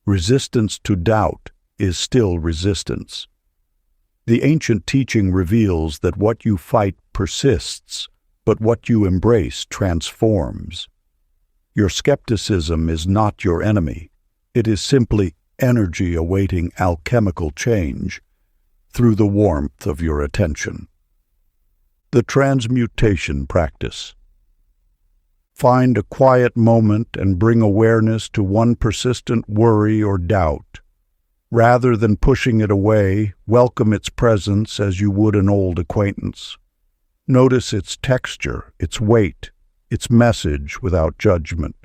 resistance to doubt is still resistance. The ancient teaching reveals that what you fight persists, but what you embrace transforms. Your skepticism is not your enemy. It is simply energy awaiting alchemical change through the warmth of your attention. The transmutation practice. Find a quiet moment and bring awareness to one persistent worry or doubt. Rather than pushing it away, welcome its presence as you would an old acquaintance. Notice its texture, its weight, its message without judgment.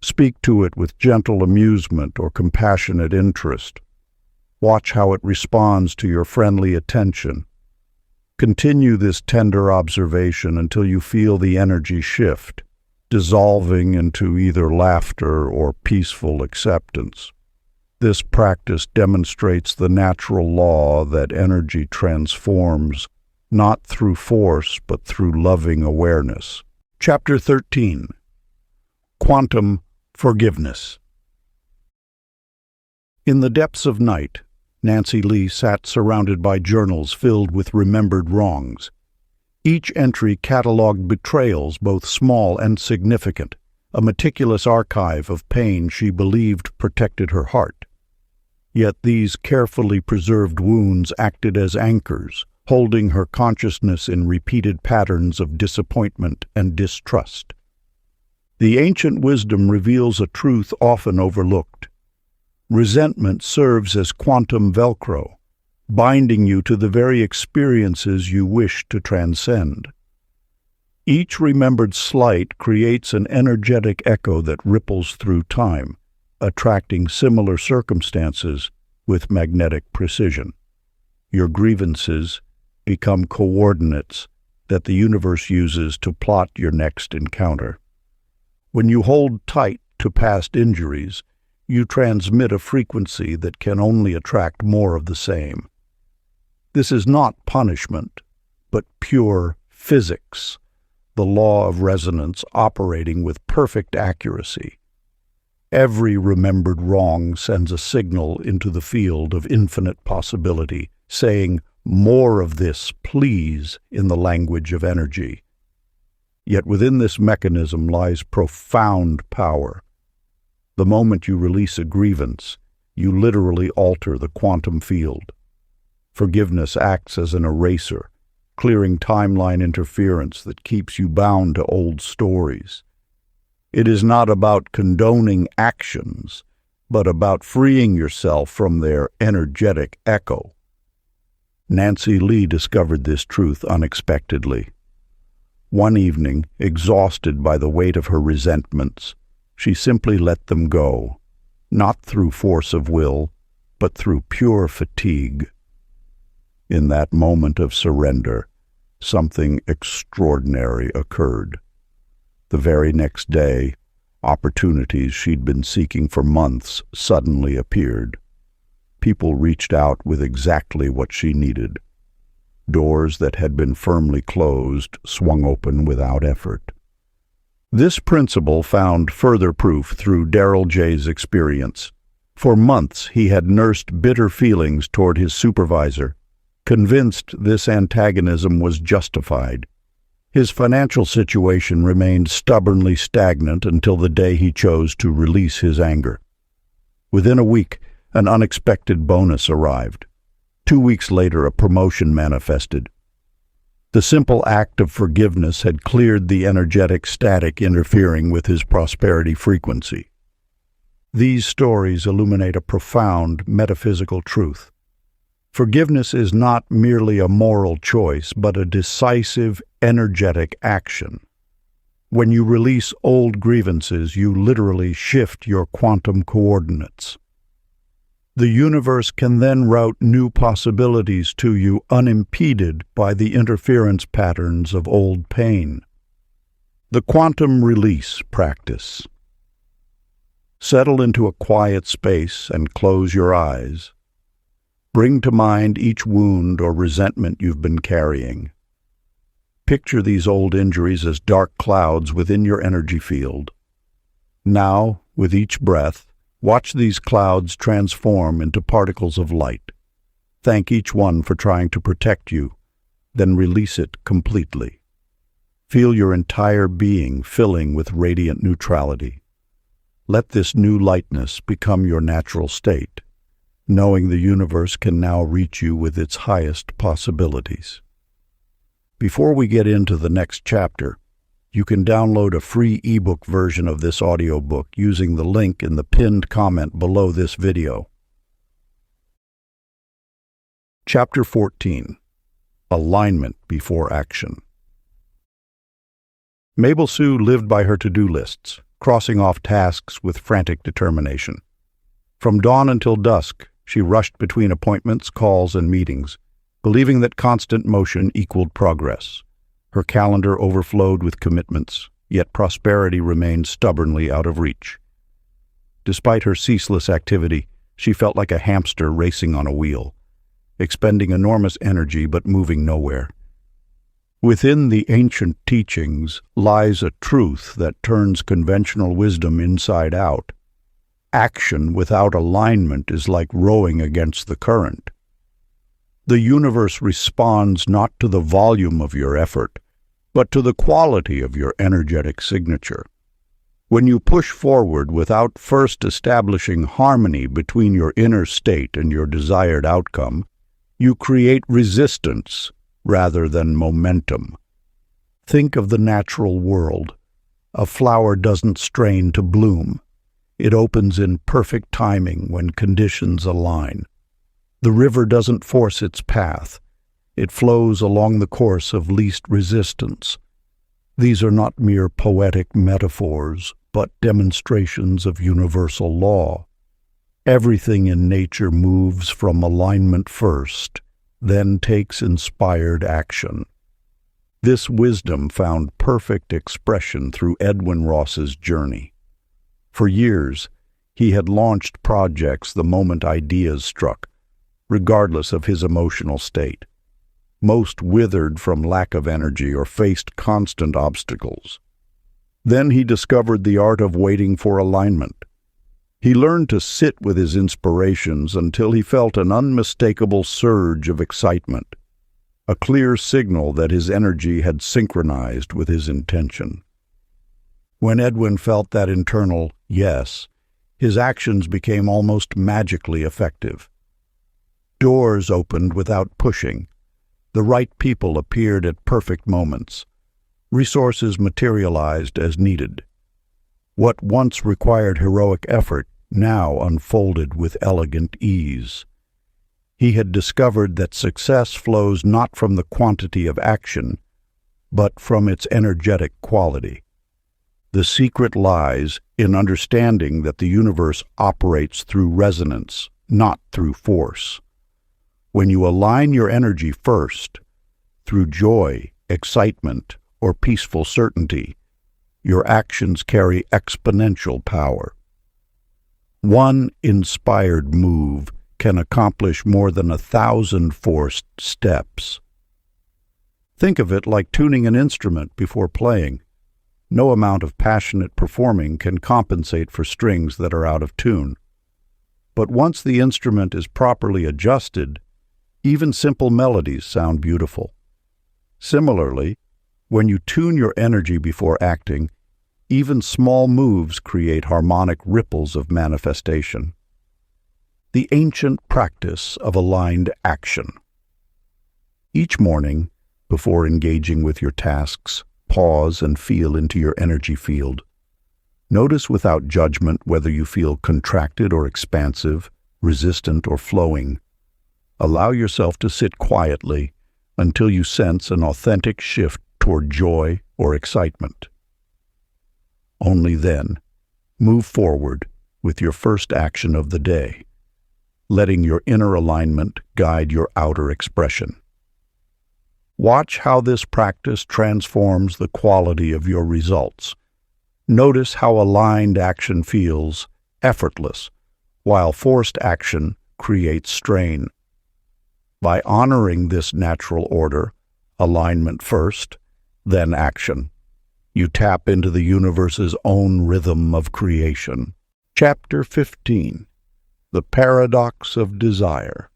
Speak to it with gentle amusement or compassionate interest. Watch how it responds to your friendly attention. Continue this tender observation until you feel the energy shift, dissolving into either laughter or peaceful acceptance. This practice demonstrates the natural law that energy transforms, not through force, but through loving awareness. Chapter 13. Quantum Forgiveness. In the depths of night, Nancy Lee sat surrounded by journals filled with remembered wrongs. Each entry catalogued betrayals both small and significant, a meticulous archive of pain she believed protected her heart. Yet these carefully preserved wounds acted as anchors, holding her consciousness in repeated patterns of disappointment and distrust. The ancient wisdom reveals a truth often overlooked. Resentment serves as quantum Velcro, binding you to the very experiences you wish to transcend. Each remembered slight creates an energetic echo that ripples through time, attracting similar circumstances with magnetic precision. Your grievances become coordinates that the universe uses to plot your next encounter. When you hold tight to past injuries, you transmit a frequency that can only attract more of the same. This is not punishment, but pure physics, the law of resonance operating with perfect accuracy. Every remembered wrong sends a signal into the field of infinite possibility, saying, "More of this, please," in the language of energy. Yet within this mechanism lies profound power. The moment you release a grievance, you literally alter the quantum field. Forgiveness acts as an eraser, clearing timeline interference that keeps you bound to old stories. It is not about condoning actions, but about freeing yourself from their energetic echo. Nancy Lee discovered this truth unexpectedly. One evening, exhausted by the weight of her resentments, she simply let them go, not through force of will, but through pure fatigue. In that moment of surrender, something extraordinary occurred. The very next day, opportunities she'd been seeking for months suddenly appeared. People reached out with exactly what she needed. Doors that had been firmly closed swung open without effort. This principle found further proof through Darrell J's experience. For months he had nursed bitter feelings toward his supervisor, convinced this antagonism was justified. His financial situation remained stubbornly stagnant until the day he chose to release his anger. Within a week, an unexpected bonus arrived. 2 weeks later, a promotion manifested. The simple act of forgiveness had cleared the energetic static interfering with his prosperity frequency. These stories illuminate a profound metaphysical truth. Forgiveness is not merely a moral choice, but a decisive, energetic action. When you release old grievances, you literally shift your quantum coordinates. The universe can then route new possibilities to you unimpeded by the interference patterns of old pain. The quantum release practice. Settle into a quiet space and close your eyes. Bring to mind each wound or resentment you've been carrying. Picture these old injuries as dark clouds within your energy field. Now, with each breath, watch these clouds transform into particles of light. Thank each one for trying to protect you, then release it completely. Feel your entire being filling with radiant neutrality. Let this new lightness become your natural state, knowing the universe can now reach you with its highest possibilities. Before we get into the next chapter, you can download a free ebook version of this audiobook using the link in the pinned comment below this video. Chapter 14. Alignment Before Action. Mabel Sue lived by her to-do lists, crossing off tasks with frantic determination. From dawn until dusk, she rushed between appointments, calls, and meetings, believing that constant motion equaled progress. Her calendar overflowed with commitments, yet prosperity remained stubbornly out of reach. Despite her ceaseless activity, she felt like a hamster racing on a wheel, expending enormous energy but moving nowhere. Within the ancient teachings lies a truth that turns conventional wisdom inside out. Action without alignment is like rowing against the current. The universe responds not to the volume of your effort, but to the quality of your energetic signature. When you push forward without first establishing harmony between your inner state and your desired outcome, you create resistance rather than momentum. Think of the natural world. A flower doesn't strain to bloom. It opens in perfect timing when conditions align. The river doesn't force its path. It flows along the course of least resistance. These are not mere poetic metaphors, but demonstrations of universal law. Everything in nature moves from alignment first, then takes inspired action. This wisdom found perfect expression through Edwin Ross's journey. For years, he had launched projects the moment ideas struck, regardless of his emotional state. most withered from lack of energy or faced constant obstacles. Then he discovered the art of waiting for alignment. He learned to sit with his inspirations until he felt an unmistakable surge of excitement, a clear signal that his energy had synchronized with his intention. When Edwin felt that internal yes, his actions became almost magically effective. Doors opened without pushing. The right people appeared at perfect moments. Resources materialized as needed. What once required heroic effort now unfolded with elegant ease. He had discovered that success flows not from the quantity of action, but from its energetic quality. The secret lies in understanding that the universe operates through resonance, not through force. When you align your energy first, through joy, excitement, or peaceful certainty, your actions carry exponential power. One inspired move can accomplish more than 1,000 forced steps. Think of it like tuning an instrument before playing. No amount of passionate performing can compensate for strings that are out of tune. But once the instrument is properly adjusted, even simple melodies sound beautiful. Similarly, when you tune your energy before acting, even small moves create harmonic ripples of manifestation. The ancient practice of aligned action. Each morning, before engaging with your tasks, pause and feel into your energy field. Notice without judgment whether you feel contracted or expansive, resistant or flowing. Allow yourself to sit quietly until you sense an authentic shift toward joy or excitement. Only then, move forward with your first action of the day, letting your inner alignment guide your outer expression. Watch how this practice transforms the quality of your results. Notice how aligned action feels effortless, while forced action creates strain. By honoring this natural order, alignment first, then action, you tap into the universe's own rhythm of creation. Chapter 15. The Paradox of Desire.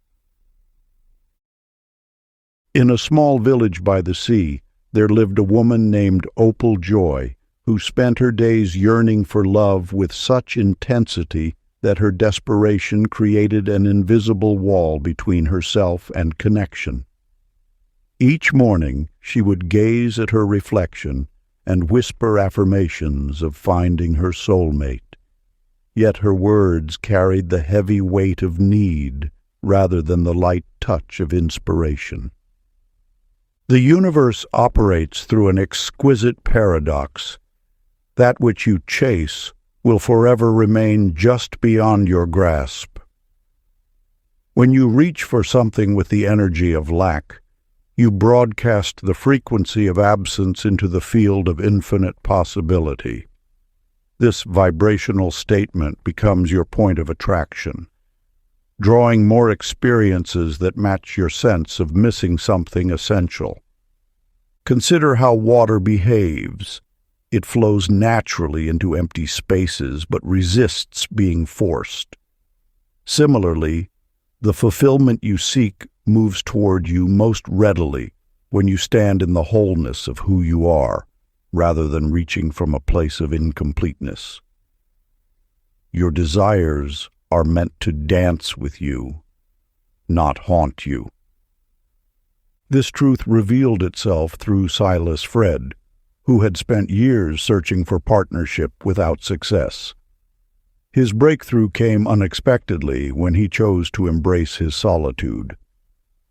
In a small village by the sea, there lived a woman named Opal Joy, who spent her days yearning for love with such intensity that her desperation created an invisible wall between herself and connection. Each morning she would gaze at her reflection and whisper affirmations of finding her soulmate. Yet her words carried the heavy weight of need rather than the light touch of inspiration. The universe operates through an exquisite paradox. That which you chase will forever remain just beyond your grasp. When you reach for something with the energy of lack, you broadcast the frequency of absence into the field of infinite possibility. This vibrational statement becomes your point of attraction, drawing more experiences that match your sense of missing something essential. Consider how water behaves. It flows naturally into empty spaces, but resists being forced. Similarly, the fulfillment you seek moves toward you most readily when you stand in the wholeness of who you are, rather than reaching from a place of incompleteness. Your desires are meant to dance with you, not haunt you. This truth revealed itself through Silas Fred, who had spent years searching for partnership without success. His breakthrough came unexpectedly when he chose to embrace his solitude.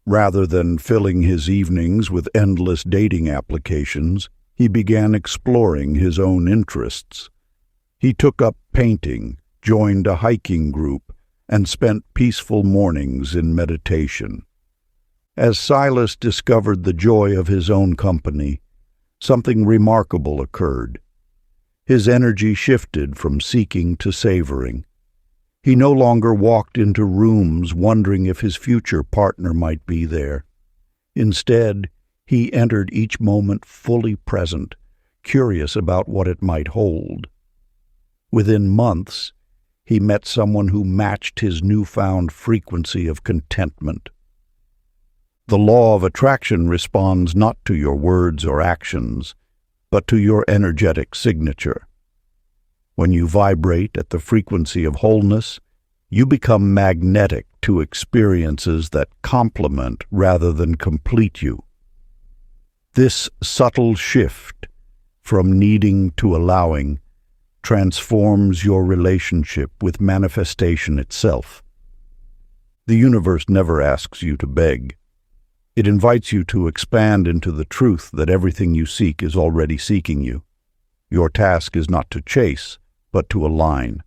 Rather than filling his evenings with endless dating applications, he began exploring his own interests. He took up painting, joined a hiking group, and spent peaceful mornings in meditation. As Silas discovered the joy of his own company, something remarkable occurred. His energy shifted from seeking to savoring. He no longer walked into rooms wondering if his future partner might be there. Instead, he entered each moment fully present, curious about what it might hold. Within months, he met someone who matched his newfound frequency of contentment. The law of attraction responds not to your words or actions, but to your energetic signature. When you vibrate at the frequency of wholeness, you become magnetic to experiences that complement rather than complete you. This subtle shift from needing to allowing transforms your relationship with manifestation itself. The universe never asks you to beg. It invites you to expand into the truth that everything you seek is already seeking you. Your task is not to chase, but to align,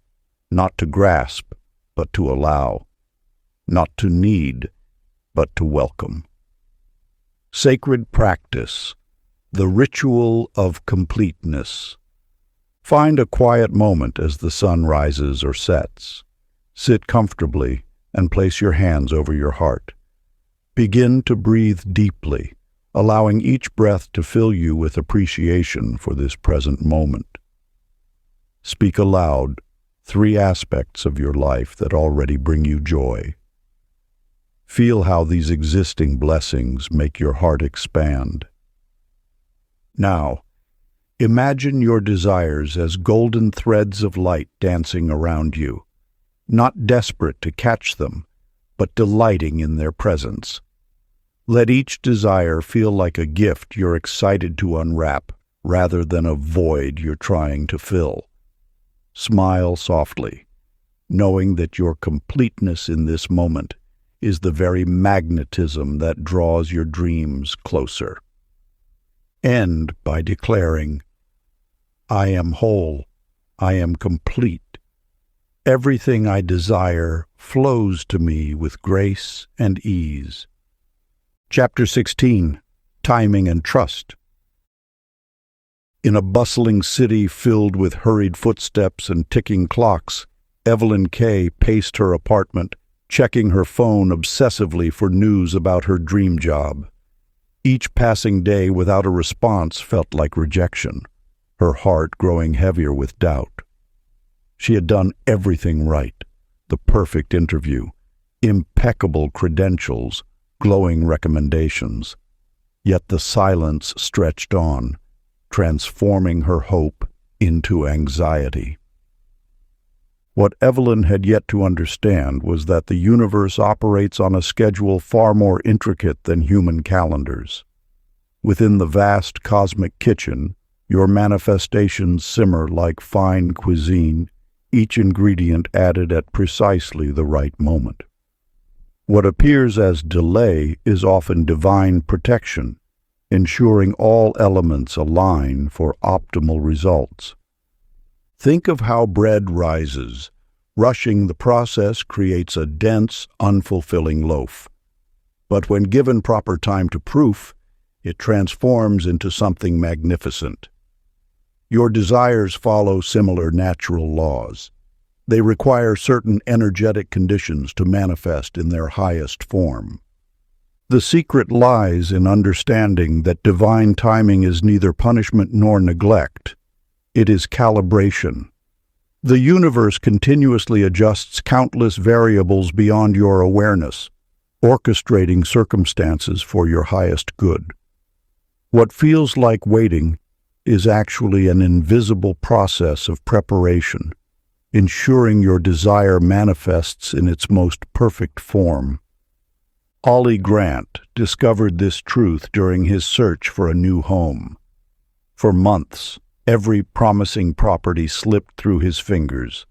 not to grasp, but to allow, not to need, but to welcome. Sacred practice, the ritual of completeness. Find a quiet moment as the sun rises or sets. Sit comfortably and place your hands over your heart. Begin to breathe deeply, allowing each breath to fill you with appreciation for this present moment. Speak aloud 3 aspects of your life that already bring you joy. Feel how these existing blessings make your heart expand. Now, imagine your desires as golden threads of light dancing around you, not desperate to catch them, but delighting in their presence. Let each desire feel like a gift you're excited to unwrap, rather than a void you're trying to fill. Smile softly, knowing that your completeness in this moment is the very magnetism that draws your dreams closer. End by declaring, I am whole, I am complete. Everything I desire flows to me with grace and ease. Chapter 16. Timing and Trust. In a bustling city filled with hurried footsteps and ticking clocks, Evelyn Kay paced her apartment, checking her phone obsessively for news about her dream job. Each passing day without a response felt like rejection, her heart growing heavier with doubt. She had done everything right: the perfect interview, impeccable credentials, glowing recommendations. Yet the silence stretched on, transforming her hope into anxiety. What Evelyn had yet to understand was that the universe operates on a schedule far more intricate than human calendars. Within the vast cosmic kitchen, your manifestations simmer like fine cuisine, each ingredient added at precisely the right moment. What appears as delay is often divine protection, ensuring all elements align for optimal results. Think of how bread rises. Rushing the process creates a dense, unfulfilling loaf. But when given proper time to proof, it transforms into something magnificent. Your desires follow similar natural laws. They require certain energetic conditions to manifest in their highest form. The secret lies in understanding that divine timing is neither punishment nor neglect. It is calibration. The universe continuously adjusts countless variables beyond your awareness, orchestrating circumstances for your highest good. What feels like waiting is actually an invisible process of preparation, ensuring your desire manifests in its most perfect form. Ollie Grant discovered this truth during his search for a new home. For months, every promising property slipped through his fingers.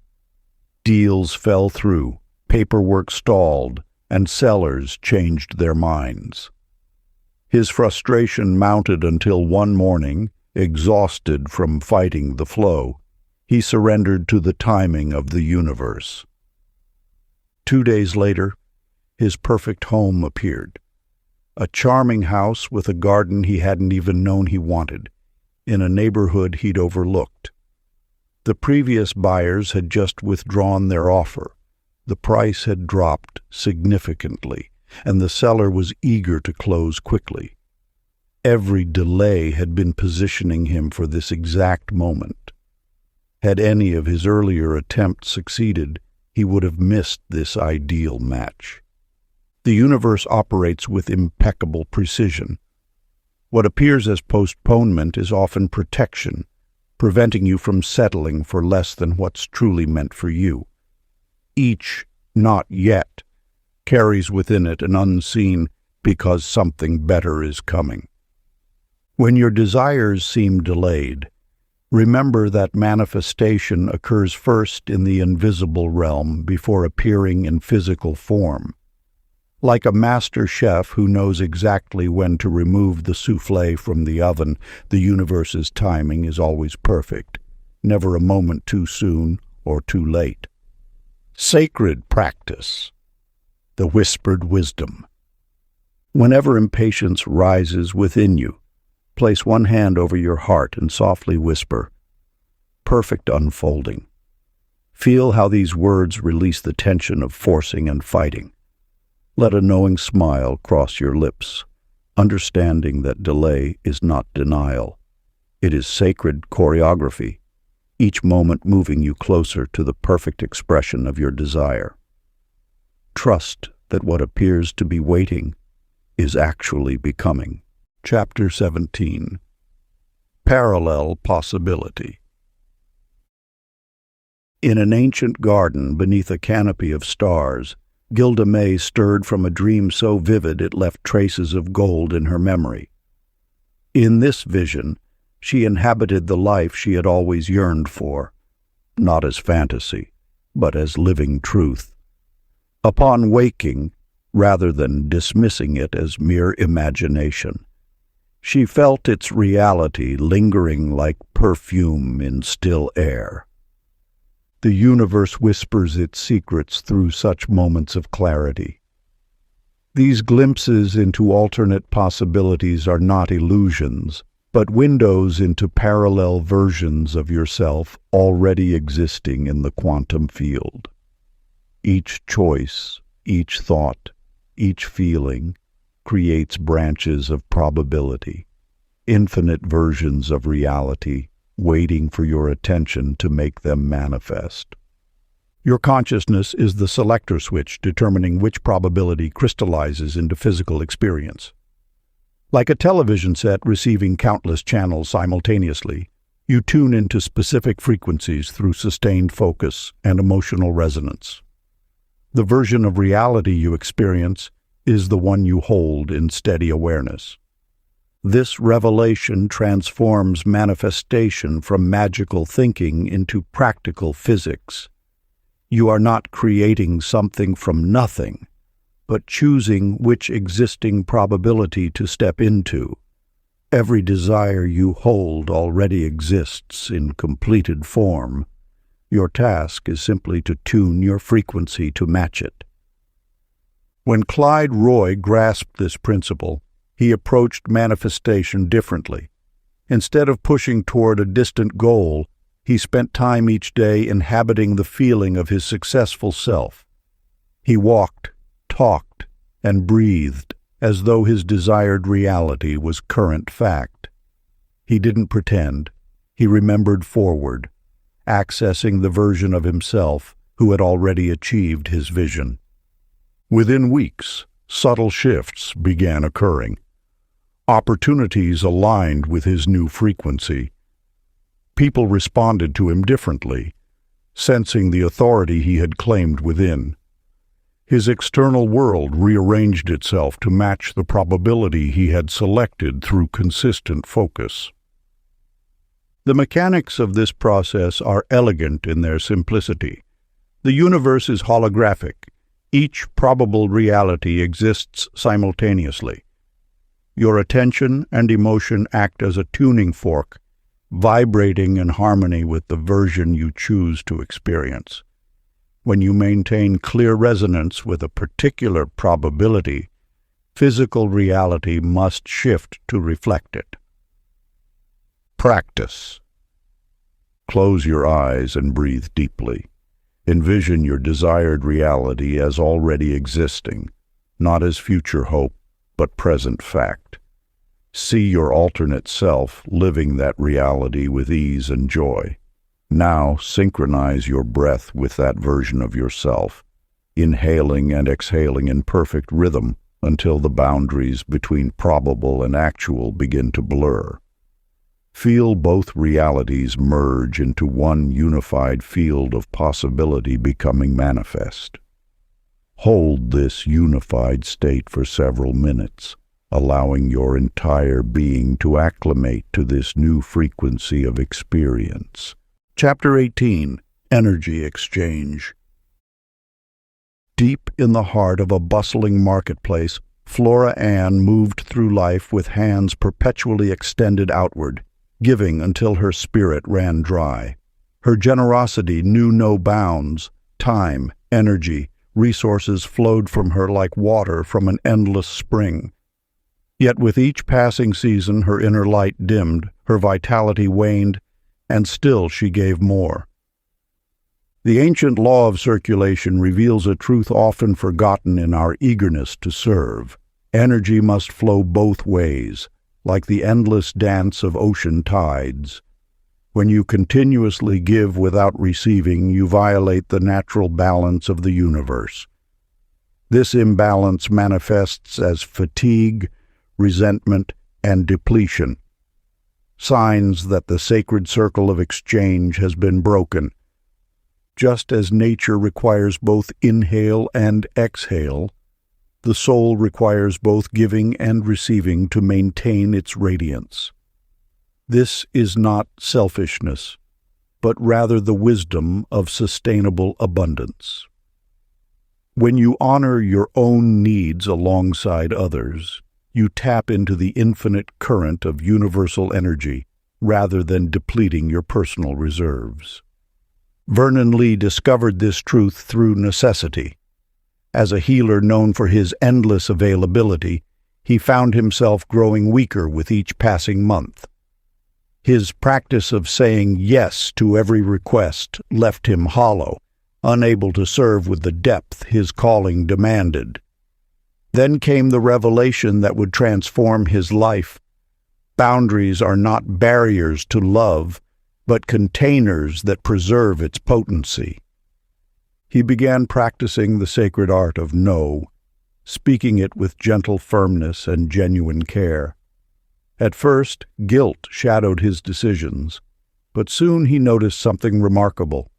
Deals fell through, paperwork stalled, and sellers changed their minds. His frustration mounted until one morning, exhausted from fighting the flow, he surrendered to the timing of the universe. 2 days later, his perfect home appeared. A charming house with a garden he hadn't even known he wanted, in a neighborhood he'd overlooked. The previous buyers had just withdrawn their offer. The price had dropped significantly, and the seller was eager to close quickly. Every delay had been positioning him for this exact moment. Had any of his earlier attempts succeeded, he would have missed this ideal match. The universe operates with impeccable precision. What appears as postponement is often protection, preventing you from settling for less than what's truly meant for you. Each "not yet" carries within it an unseen "because something better is coming." When your desires seem delayed, remember that manifestation occurs first in the invisible realm before appearing in physical form. Like a master chef who knows exactly when to remove the soufflé from the oven, the universe's timing is always perfect, never a moment too soon or too late. Sacred practice. The whispered wisdom. Whenever impatience rises within you, place one hand over your heart and softly whisper, "Perfect unfolding." Feel how these words release the tension of forcing and fighting. Let a knowing smile cross your lips, understanding that delay is not denial. It is sacred choreography, each moment moving you closer to the perfect expression of your desire. Trust that what appears to be waiting is actually becoming. Chapter 17. Parallel Possibility. In an ancient garden beneath a canopy of stars, Gilda May stirred from a dream so vivid it left traces of gold in her memory. In this vision, she inhabited the life she had always yearned for, not as fantasy, but as living truth. Upon waking, rather than dismissing it as mere imagination, she felt its reality lingering like perfume in still air. The universe whispers its secrets through such moments of clarity. These glimpses into alternate possibilities are not illusions, but windows into parallel versions of yourself already existing in the quantum field. Each choice, each thought, each feeling creates branches of probability, infinite versions of reality waiting for your attention to make them manifest. Your consciousness is the selector switch determining which probability crystallizes into physical experience. Like a television set receiving countless channels simultaneously, you tune into specific frequencies through sustained focus and emotional resonance. The version of reality you experience is the one you hold in steady awareness. This revelation transforms manifestation from magical thinking into practical physics. You are not creating something from nothing, but choosing which existing probability to step into. Every desire you hold already exists in completed form. Your task is simply to tune your frequency to match it. When Clyde Roy grasped this principle, he approached manifestation differently. Instead of pushing toward a distant goal, he spent time each day inhabiting the feeling of his successful self. He walked, talked, and breathed as though his desired reality was current fact. He didn't pretend. He remembered forward, accessing the version of himself who had already achieved his vision. Within weeks, subtle shifts began occurring. Opportunities aligned with his new frequency. People responded to him differently, sensing the authority he had claimed within. His external world rearranged itself to match the probability he had selected through consistent focus. The mechanics of this process are elegant in their simplicity. The universe is holographic. Each probable reality exists simultaneously. Your attention and emotion act as a tuning fork, vibrating in harmony with the version you choose to experience. When you maintain clear resonance with a particular probability, physical reality must shift to reflect it. Practice. Close your eyes and breathe deeply. Envision your desired reality as already existing, not as future hope, but present fact. See your alternate self living that reality with ease and joy. Now synchronize your breath with that version of yourself, inhaling and exhaling in perfect rhythm until the boundaries between probable and actual begin to blur. Feel both realities merge into one unified field of possibility becoming manifest. Hold this unified state for several minutes, allowing your entire being to acclimate to this new frequency of experience. Chapter 18. Energy Exchange. Deep in the heart of a bustling marketplace, Flora Ann moved through life with hands perpetually extended outward, giving until her spirit ran dry. Her generosity knew no bounds. Time, energy, resources flowed from her like water from an endless spring. Yet with each passing season her inner light dimmed, her vitality waned, and still she gave more. The ancient law of circulation reveals a truth often forgotten in our eagerness to serve. Energy must flow both ways, like the endless dance of ocean tides. When you continuously give without receiving, you violate the natural balance of the universe. This imbalance manifests as fatigue, resentment, and depletion, signs that the sacred circle of exchange has been broken. Just as nature requires both inhale and exhale, the soul requires both giving and receiving to maintain its radiance. This is not selfishness, but rather the wisdom of sustainable abundance. When you honor your own needs alongside others, you tap into the infinite current of universal energy rather than depleting your personal reserves. Vernon Lee discovered this truth through necessity. As a healer known for his endless availability, he found himself growing weaker with each passing month. His practice of saying yes to every request left him hollow, unable to serve with the depth his calling demanded. Then came the revelation that would transform his life. Boundaries are not barriers to love, but containers that preserve its potency. He began practicing the sacred art of no, speaking it with gentle firmness and genuine care. At first, guilt shadowed his decisions, but soon he noticed something remarkable.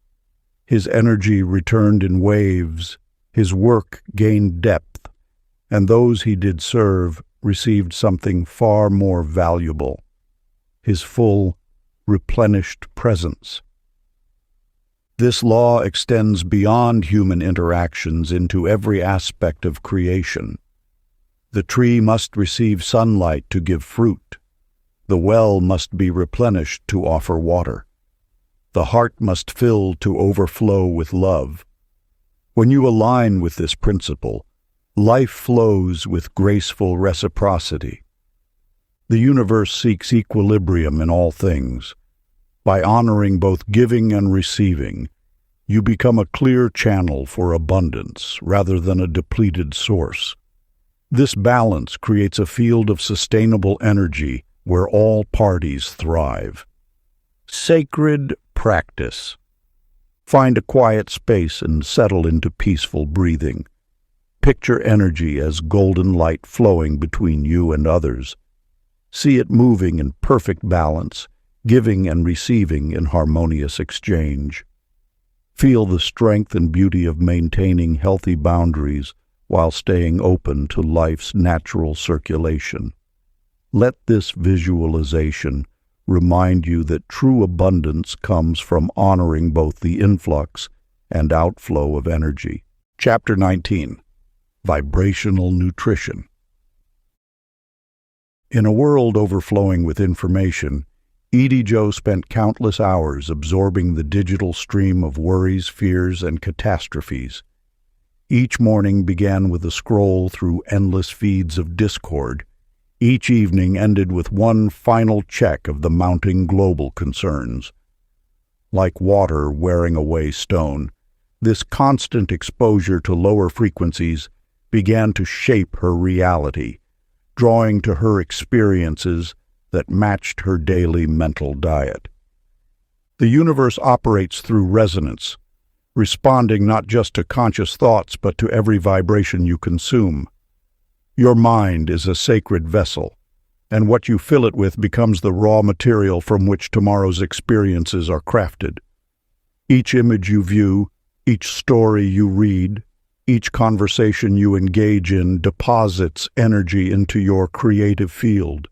His energy returned in waves, his work gained depth, and those he did serve received something far more valuable: his full, replenished presence. This law extends beyond human interactions into every aspect of creation. The tree must receive sunlight to give fruit. The well must be replenished to offer water. The heart must fill to overflow with love. When you align with this principle, life flows with graceful reciprocity. The universe seeks equilibrium in all things. By honoring both giving and receiving, you become a clear channel for abundance rather than a depleted source. This balance creates a field of sustainable energy where all parties thrive. Sacred practice. Find a quiet space and settle into peaceful breathing. Picture energy as golden light flowing between you and others. See it moving in perfect balance, giving and receiving in harmonious exchange. Feel the strength and beauty of maintaining healthy boundaries while staying open to life's natural circulation. Let this visualization remind you that true abundance comes from honoring both the influx and outflow of energy. Chapter 19. Vibrational Nutrition. In a world overflowing with information, Edie Jo spent countless hours absorbing the digital stream of worries, fears, and catastrophes. Each morning began with a scroll through endless feeds of discord. Each evening ended with one final check of the mounting global concerns. Like water wearing away stone, this constant exposure to lower frequencies began to shape her reality, drawing to her experiences that matched her daily mental diet. The universe operates through resonance, responding not just to conscious thoughts but to every vibration you consume. Your mind is a sacred vessel, and what you fill it with becomes the raw material from which tomorrow's experiences are crafted. Each image you view, each story you read, each conversation you engage in deposits energy into your creative field.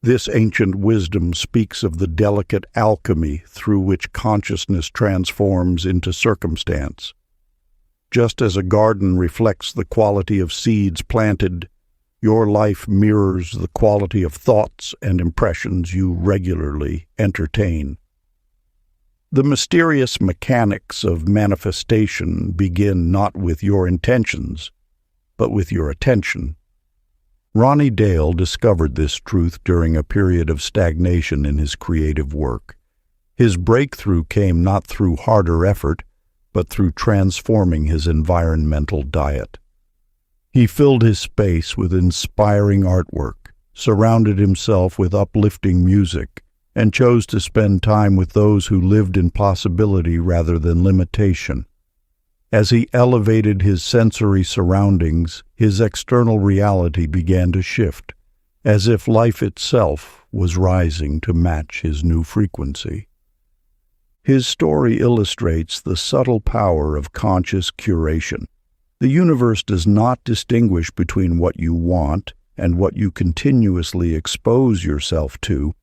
This ancient wisdom speaks of the delicate alchemy through which consciousness transforms into circumstance. Just as a garden reflects the quality of seeds planted, your life mirrors the quality of thoughts and impressions you regularly entertain. The mysterious mechanics of manifestation begin not with your intentions, but with your attention. Ronnie Dale discovered this truth during a period of stagnation in his creative work. His breakthrough came not through harder effort, but through transforming his environmental diet. He filled his space with inspiring artwork, surrounded himself with uplifting music, and chose to spend time with those who lived in possibility rather than limitation. As he elevated his sensory surroundings, his external reality began to shift, as if life itself was rising to match his new frequency. His story illustrates the subtle power of conscious curation. The universe does not distinguish between what you want and what you continuously expose yourself to.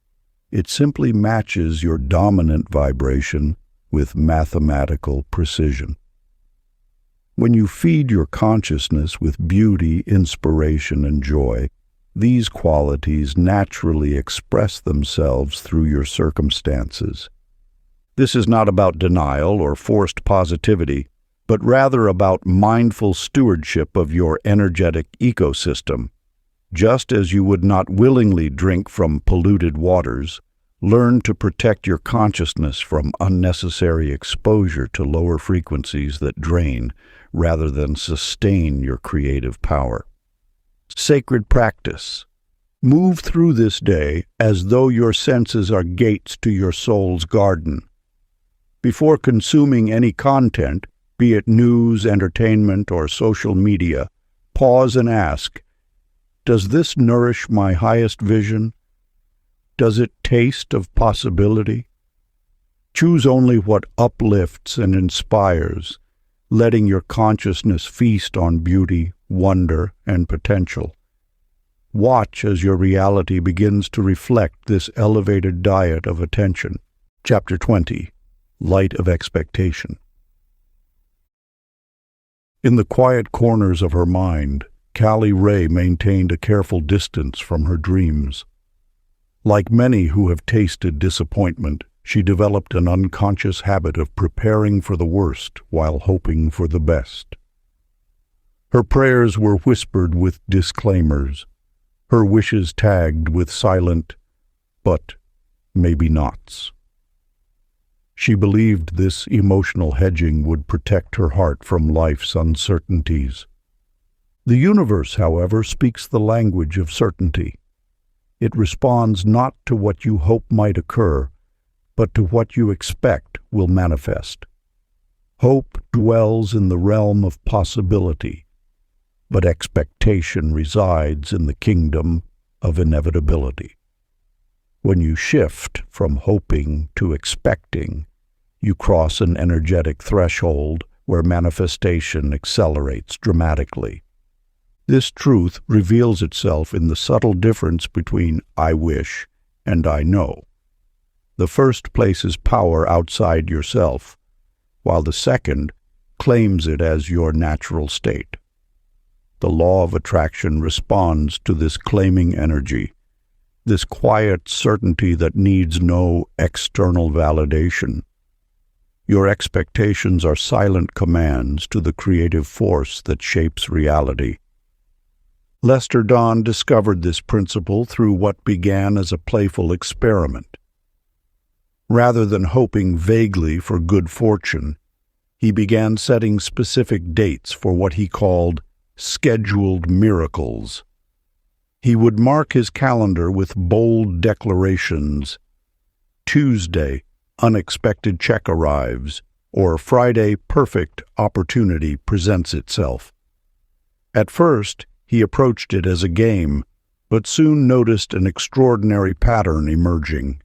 It simply matches your dominant vibration with mathematical precision. When you feed your consciousness with beauty, inspiration, and joy, these qualities naturally express themselves through your circumstances. This is not about denial or forced positivity, but rather about mindful stewardship of your energetic ecosystem. Just as you would not willingly drink from polluted waters, learn to protect your consciousness from unnecessary exposure to lower frequencies that drain rather than sustain your creative power. Sacred practice. Move through this day as though your senses are gates to your soul's garden. Before consuming any content, be it news, entertainment, or social media, pause and ask, does this nourish my highest vision? Does it taste of possibility? Choose only what uplifts and inspires, letting your consciousness feast on beauty, wonder, and potential. Watch as your reality begins to reflect this elevated diet of attention. Chapter 20. Light of Expectation. In the quiet corners of her mind, Callie Ray maintained a careful distance from her dreams. Like many who have tasted disappointment, she developed an unconscious habit of preparing for the worst while hoping for the best. Her prayers were whispered with disclaimers, her wishes tagged with silent, but maybe nots. She believed this emotional hedging would protect her heart from life's uncertainties. The universe, however, speaks the language of certainty. It responds not to what you hope might occur, but to what you expect will manifest. Hope dwells in the realm of possibility, but expectation resides in the kingdom of inevitability. When you shift from hoping to expecting, you cross an energetic threshold where manifestation accelerates dramatically. This truth reveals itself in the subtle difference between I wish and I know. The first places power outside yourself, while the second claims it as your natural state. The law of attraction responds to this claiming energy, this quiet certainty that needs no external validation. Your expectations are silent commands to the creative force that shapes reality. Lester Don discovered this principle through what began as a playful experiment. Rather than hoping vaguely for good fortune, he began setting specific dates for what he called scheduled miracles. He would mark his calendar with bold declarations. Tuesday, unexpected check arrives, or Friday, perfect opportunity presents itself. At first, he approached it as a game, but soon noticed an extraordinary pattern emerging.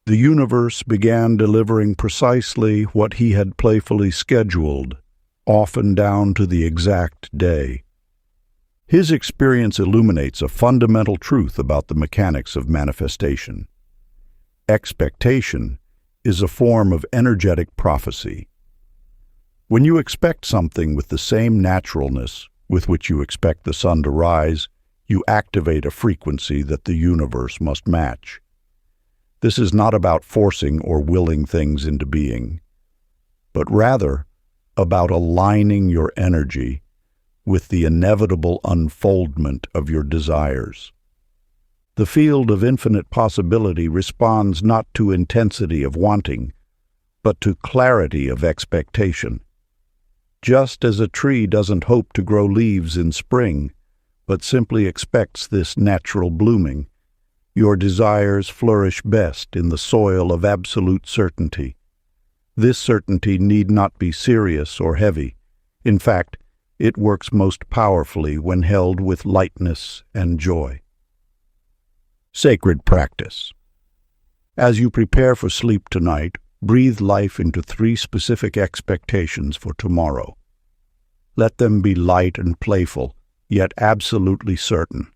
The universe began delivering precisely what he had playfully scheduled, often down to the exact day. His experience illuminates a fundamental truth about the mechanics of manifestation. Expectation is a form of energetic prophecy. When you expect something with the same naturalness with which you expect the sun to rise, you activate a frequency that the universe must match. This is not about forcing or willing things into being, but rather about aligning your energy with the inevitable unfoldment of your desires. The field of infinite possibility responds not to intensity of wanting, but to clarity of expectation. Just as a tree doesn't hope to grow leaves in spring, but simply expects this natural blooming, your desires flourish best in the soil of absolute certainty. This certainty need not be serious or heavy. In fact, it works most powerfully when held with lightness and joy. Sacred practice. As you prepare for sleep tonight, breathe life into 3 specific expectations for tomorrow. Let them be light and playful, yet absolutely certain.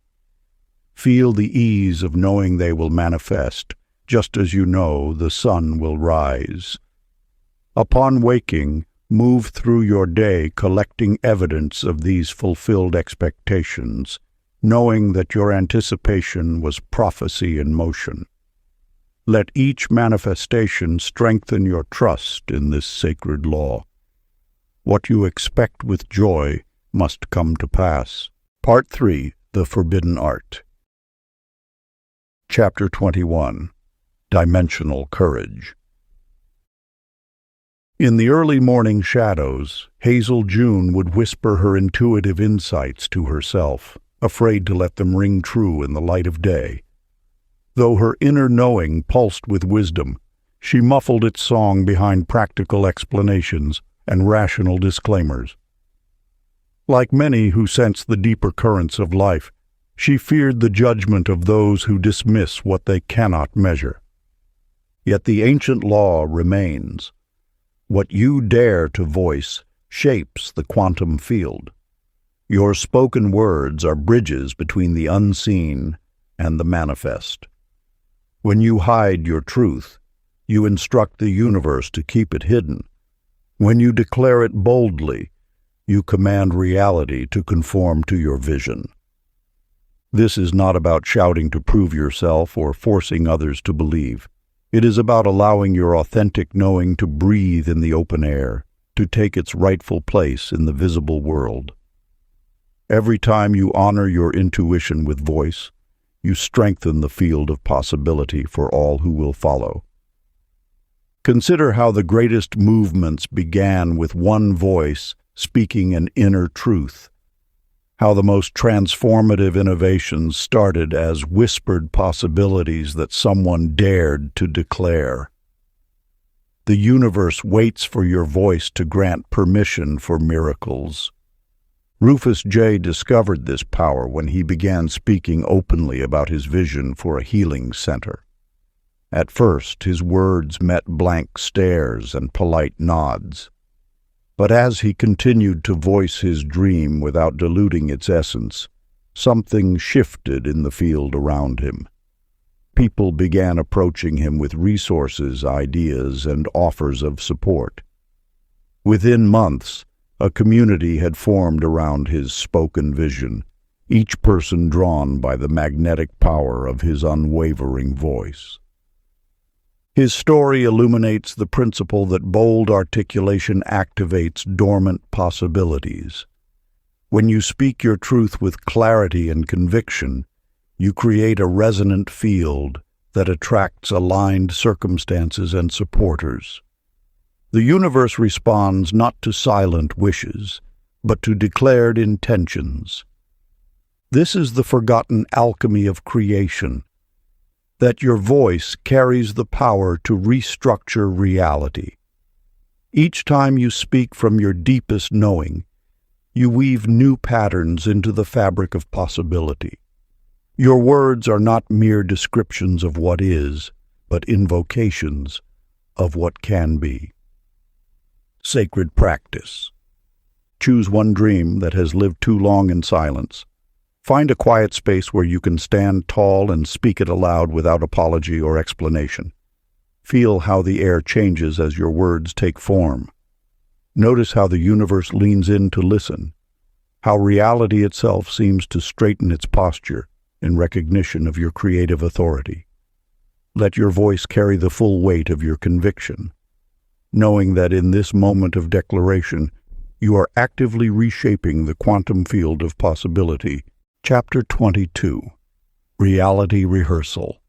Feel the ease of knowing they will manifest, just as you know the sun will rise. Upon waking, move through your day collecting evidence of these fulfilled expectations, knowing that your anticipation was prophecy in motion. Let each manifestation strengthen your trust in this sacred law. What you expect with joy must come to pass. Part 3. The Forbidden Art. Chapter 21. Dimensional Courage. In the early morning shadows, Hazel June would whisper her intuitive insights to herself, afraid to let them ring true in the light of day. Though her inner knowing pulsed with wisdom, she muffled its song behind practical explanations and rational disclaimers. Like many who sense the deeper currents of life, she feared the judgment of those who dismiss what they cannot measure. Yet the ancient law remains. What you dare to voice shapes the quantum field. Your spoken words are bridges between the unseen and the manifest. When you hide your truth, you instruct the universe to keep it hidden. When you declare it boldly, you command reality to conform to your vision. This is not about shouting to prove yourself or forcing others to believe. It is about allowing your authentic knowing to breathe in the open air, to take its rightful place in the visible world. Every time you honor your intuition with voice, you strengthen the field of possibility for all who will follow. Consider how the greatest movements began with one voice speaking an inner truth. How the most transformative innovations started as whispered possibilities that someone dared to declare. The universe waits for your voice to grant permission for miracles. Rufus J. discovered this power when he began speaking openly about his vision for a healing center. At first, his words met blank stares and polite nods. But as he continued to voice his dream without diluting its essence, something shifted in the field around him. People began approaching him with resources, ideas, and offers of support. Within months, a community had formed around his spoken vision, each person drawn by the magnetic power of his unwavering voice. His story illuminates the principle that bold articulation activates dormant possibilities. When you speak your truth with clarity and conviction, you create a resonant field that attracts aligned circumstances and supporters. The universe responds not to silent wishes, but to declared intentions. This is the forgotten alchemy of creation, that your voice carries the power to restructure reality. Each time you speak from your deepest knowing, you weave new patterns into the fabric of possibility. Your words are not mere descriptions of what is, but invocations of what can be. Sacred practice. Choose one dream that has lived too long in silence. Find a quiet space where you can stand tall and speak it aloud without apology or explanation. Feel how the air changes as your words take form. Notice how the universe leans in to listen, how reality itself seems to straighten its posture in recognition of your creative authority. Let your voice carry the full weight of your conviction, knowing that in this moment of declaration, you are actively reshaping the quantum field of possibility. Chapter 22. Reality Rehearsal.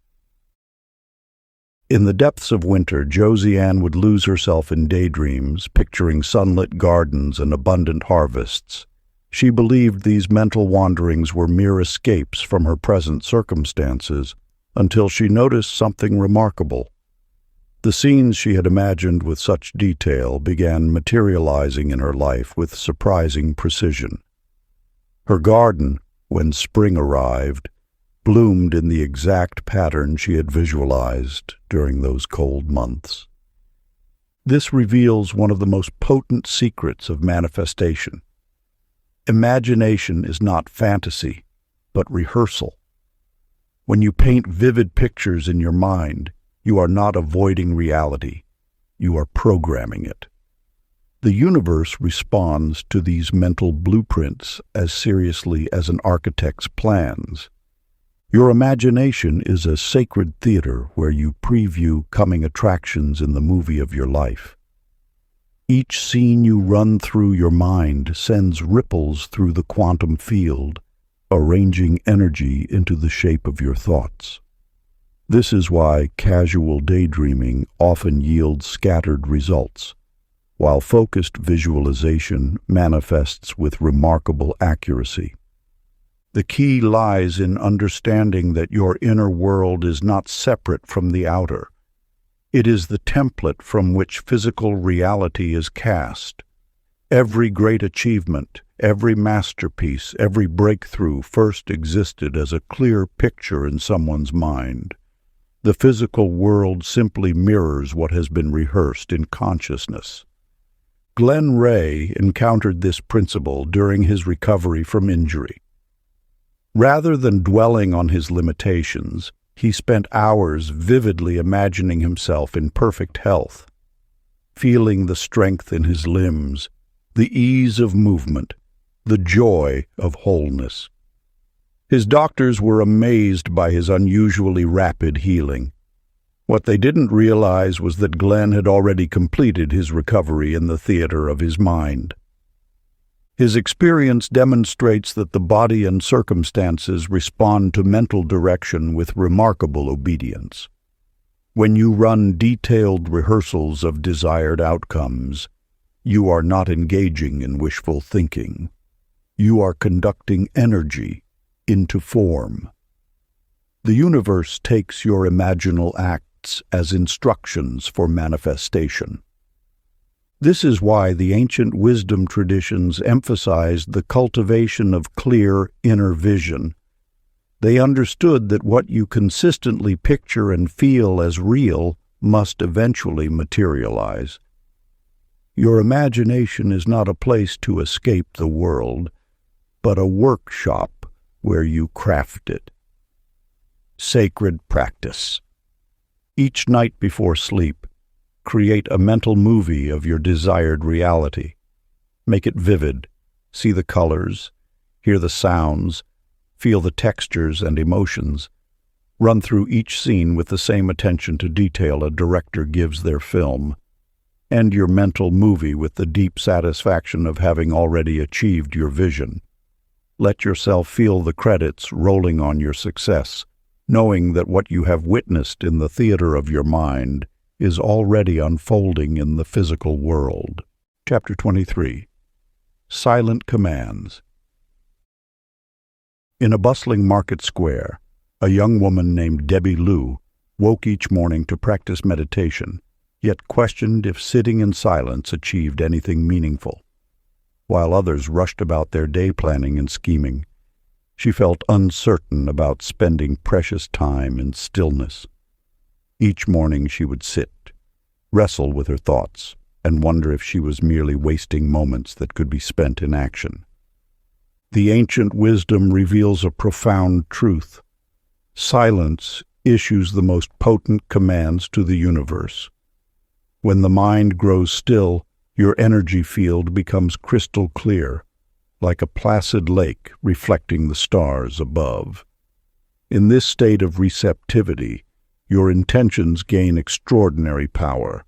In the depths of winter, Josie Ann would lose herself in daydreams, picturing sunlit gardens and abundant harvests. She believed these mental wanderings were mere escapes from her present circumstances, until she noticed something remarkable. The scenes she had imagined with such detail began materializing in her life with surprising precision. Her garden, when spring arrived, bloomed in the exact pattern she had visualized during those cold months. This reveals one of the most potent secrets of manifestation. Imagination is not fantasy, but rehearsal. When you paint vivid pictures in your mind, you are not avoiding reality, you are programming it. The universe responds to these mental blueprints as seriously as an architect's plans. Your imagination is a sacred theater where you preview coming attractions in the movie of your life. Each scene you run through your mind sends ripples through the quantum field, arranging energy into the shape of your thoughts. This is why casual daydreaming often yields scattered results, while focused visualization manifests with remarkable accuracy. The key lies in understanding that your inner world is not separate from the outer. It is the template from which physical reality is cast. Every great achievement, every masterpiece, every breakthrough first existed as a clear picture in someone's mind. The physical world simply mirrors what has been rehearsed in consciousness. Glenn Ray encountered this principle during his recovery from injury. Rather than dwelling on his limitations, he spent hours vividly imagining himself in perfect health, feeling the strength in his limbs, the ease of movement, the joy of wholeness. His doctors were amazed by his unusually rapid healing. What they didn't realize was that Glenn had already completed his recovery in the theater of his mind. His experience demonstrates that the body and circumstances respond to mental direction with remarkable obedience. When you run detailed rehearsals of desired outcomes, you are not engaging in wishful thinking. You are conducting energy into form. The universe takes your imaginal acts as instructions for manifestation. This is why the ancient wisdom traditions emphasized the cultivation of clear inner vision. They understood that what you consistently picture and feel as real must eventually materialize. Your imagination is not a place to escape the world, but a workshop where you craft it. Sacred practice. Each night before sleep, create a mental movie of your desired reality. Make it vivid. See the colors, hear the sounds, feel the textures and emotions. Run through each scene with the same attention to detail a director gives their film. End your mental movie with the deep satisfaction of having already achieved your vision. Let yourself feel the credits rolling on your success, knowing that what you have witnessed in the theater of your mind is already unfolding in the physical world. Chapter 23. Silent Commands. In a bustling market square, a young woman named Debbie Lou woke each morning to practice meditation, yet questioned if sitting in silence achieved anything meaningful. While others rushed about their day planning and scheming, she felt uncertain about spending precious time in stillness. Each morning she would sit, wrestle with her thoughts, and wonder if she was merely wasting moments that could be spent in action. The ancient wisdom reveals a profound truth. Silence issues the most potent commands to the universe. When the mind grows still, your energy field becomes crystal clear, like a placid lake reflecting the stars above. In this state of receptivity, your intentions gain extraordinary power.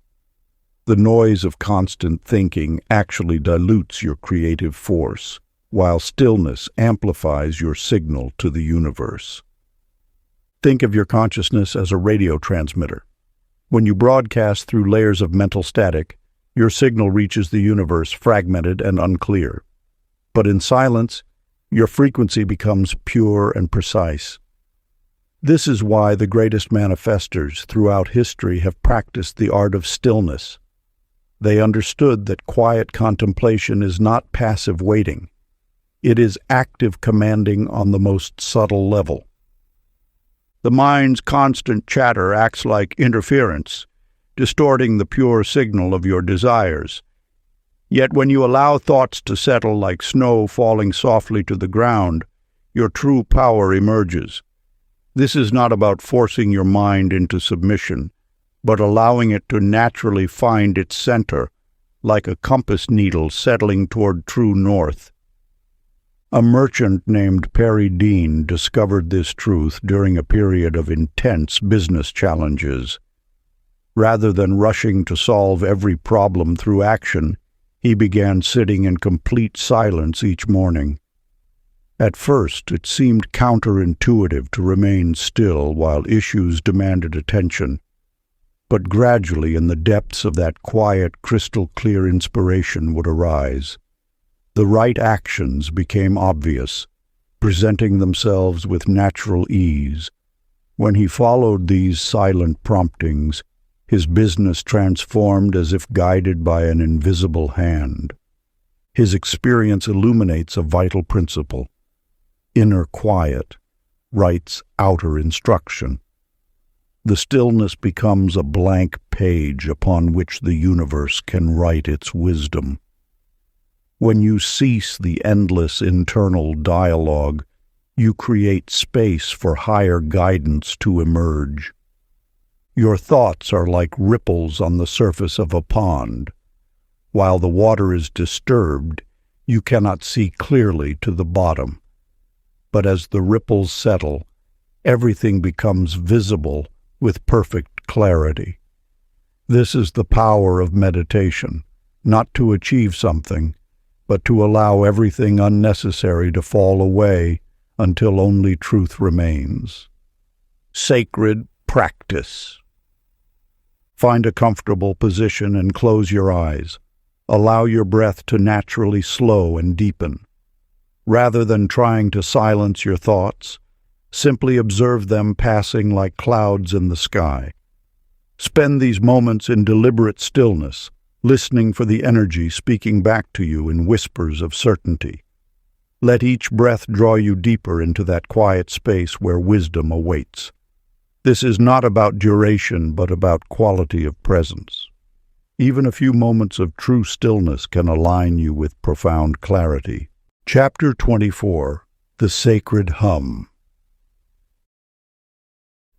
The noise of constant thinking actually dilutes your creative force, while stillness amplifies your signal to the universe. Think of your consciousness as a radio transmitter. When you broadcast through layers of mental static, your signal reaches the universe fragmented and unclear. But in silence, your frequency becomes pure and precise. This is why the greatest manifestors throughout history have practiced the art of stillness. They understood that quiet contemplation is not passive waiting. It is active commanding on the most subtle level. The mind's constant chatter acts like interference, distorting the pure signal of your desires. Yet when you allow thoughts to settle like snow falling softly to the ground, your true power emerges. This is not about forcing your mind into submission, but allowing it to naturally find its center, like a compass needle settling toward true north. A merchant named Perry Dean discovered this truth during a period of intense business challenges. Rather than rushing to solve every problem through action, he began sitting in complete silence each morning. At first, it seemed counterintuitive to remain still while issues demanded attention. But gradually, in the depths of that quiet, crystal-clear inspiration would arise. The right actions became obvious, presenting themselves with natural ease. When he followed these silent promptings, his business transformed as if guided by an invisible hand. His experience illuminates a vital principle. Inner quiet writes outer instruction. The stillness becomes a blank page upon which the universe can write its wisdom. When you cease the endless internal dialogue, you create space for higher guidance to emerge. Your thoughts are like ripples on the surface of a pond. While the water is disturbed, you cannot see clearly to the bottom. But as the ripples settle, everything becomes visible with perfect clarity. This is the power of meditation, not to achieve something, but to allow everything unnecessary to fall away until only truth remains. Sacred practice. Find a comfortable position and close your eyes. Allow your breath to naturally slow and deepen. Rather than trying to silence your thoughts, simply observe them passing like clouds in the sky. Spend these moments in deliberate stillness, listening for the energy speaking back to you in whispers of certainty. Let each breath draw you deeper into that quiet space where wisdom awaits. This is not about duration, but about quality of presence. Even a few moments of true stillness can align you with profound clarity. Chapter 24. The Sacred Hum.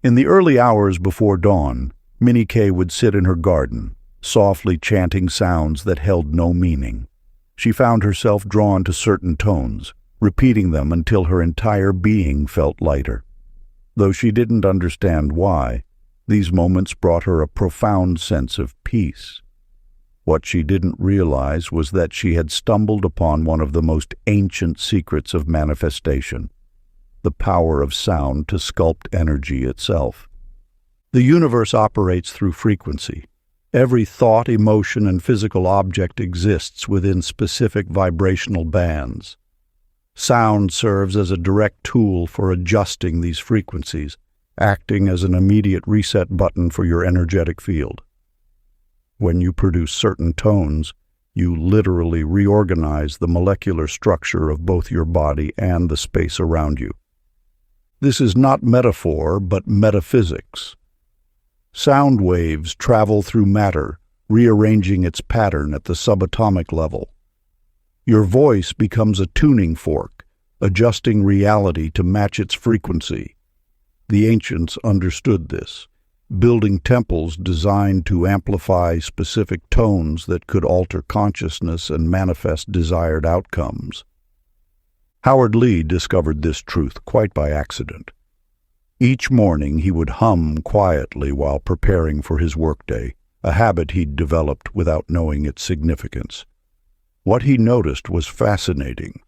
In the early hours before dawn, Minnie Kay would sit in her garden, softly chanting sounds that held no meaning. She found herself drawn to certain tones, repeating them until her entire being felt lighter. Though she didn't understand why, these moments brought her a profound sense of peace. What she didn't realize was that she had stumbled upon one of the most ancient secrets of manifestation, the power of sound to sculpt energy itself. The universe operates through frequency. Every thought, emotion, and physical object exists within specific vibrational bands. Sound serves as a direct tool for adjusting these frequencies, acting as an immediate reset button for your energetic field. When you produce certain tones, you literally reorganize the molecular structure of both your body and the space around you. This is not metaphor, but metaphysics. Sound waves travel through matter, rearranging its pattern at the subatomic level. Your voice becomes a tuning fork, adjusting reality to match its frequency. The ancients understood this, building temples designed to amplify specific tones that could alter consciousness and manifest desired outcomes. Howard Lee discovered this truth quite by accident. Each morning he would hum quietly while preparing for his workday, a habit he'd developed without knowing its significance. What he noticed was fascinating.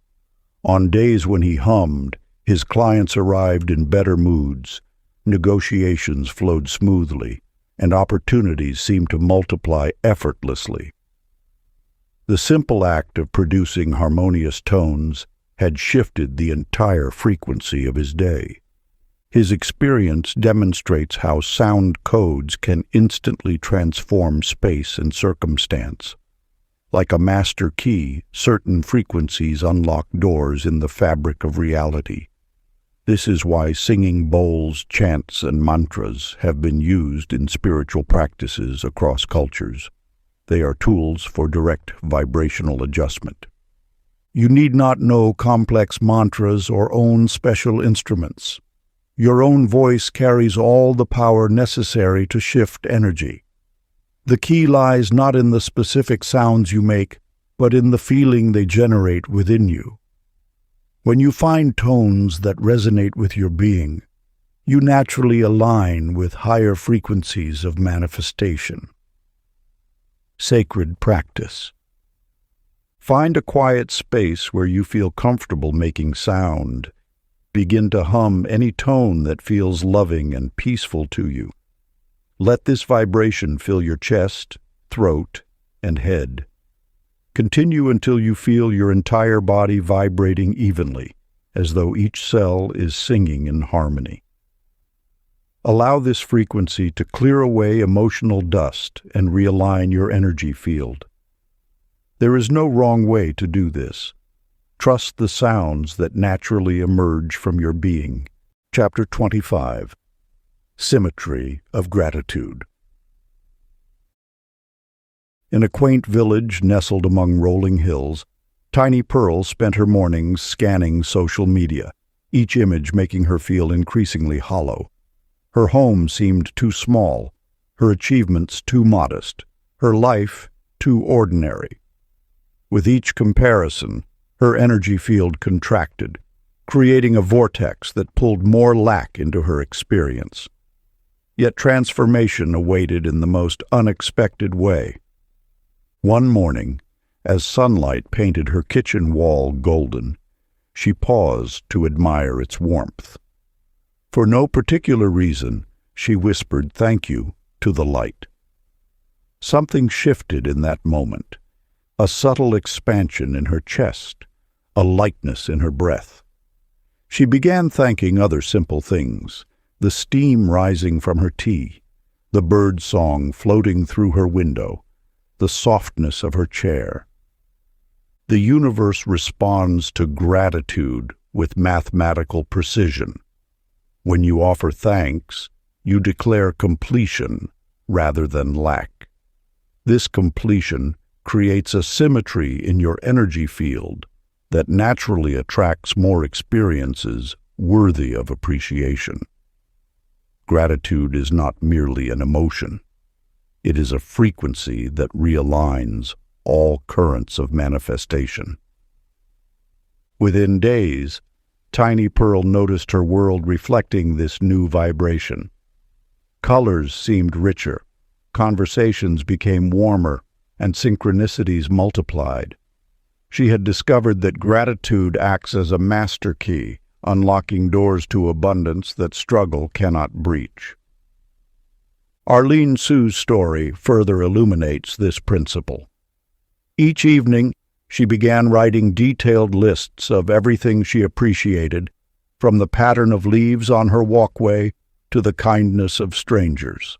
On days when he hummed, his clients arrived in better moods, negotiations flowed smoothly, and opportunities seemed to multiply effortlessly. The simple act of producing harmonious tones had shifted the entire frequency of his day. His experience demonstrates how sound codes can instantly transform space and circumstance. Like a master key, certain frequencies unlock doors in the fabric of reality. This is why singing bowls, chants, and mantras have been used in spiritual practices across cultures. They are tools for direct vibrational adjustment. You need not know complex mantras or own special instruments. Your own voice carries all the power necessary to shift energy. The key lies not in the specific sounds you make, but in the feeling they generate within you. When you find tones that resonate with your being, you naturally align with higher frequencies of manifestation. Sacred practice. Find a quiet space where you feel comfortable making sound. Begin to hum any tone that feels loving and peaceful to you. Let this vibration fill your chest, throat, and head. Continue until you feel your entire body vibrating evenly, as though each cell is singing in harmony. Allow this frequency to clear away emotional dust and realign your energy field. There is no wrong way to do this. Trust the sounds that naturally emerge from your being. Chapter 25. Symmetry of Gratitude. In a quaint village nestled among rolling hills, Tiny Pearl spent her mornings scanning social media, each image making her feel increasingly hollow. Her home seemed too small, her achievements too modest, her life too ordinary. With each comparison, her energy field contracted, creating a vortex that pulled more lack into her experience. Yet transformation awaited in the most unexpected way. One morning, as sunlight painted her kitchen wall golden, she paused to admire its warmth. For no particular reason, she whispered thank you to the light. Something shifted in that moment, a subtle expansion in her chest, a lightness in her breath. She began thanking other simple things, the steam rising from her tea, the bird song floating through her window, the softness of her chair. The universe responds to gratitude with mathematical precision. When you offer thanks, you declare completion rather than lack. This completion creates a symmetry in your energy field that naturally attracts more experiences worthy of appreciation. Gratitude is not merely an emotion. It is a frequency that realigns all currents of manifestation. Within days, Tiny Pearl noticed her world reflecting this new vibration. Colors seemed richer, conversations became warmer, and synchronicities multiplied. She had discovered that gratitude acts as a master key, unlocking doors to abundance that struggle cannot breach. Arlene Sue's story further illuminates this principle. Each evening, she began writing detailed lists of everything she appreciated, from the pattern of leaves on her walkway to the kindness of strangers.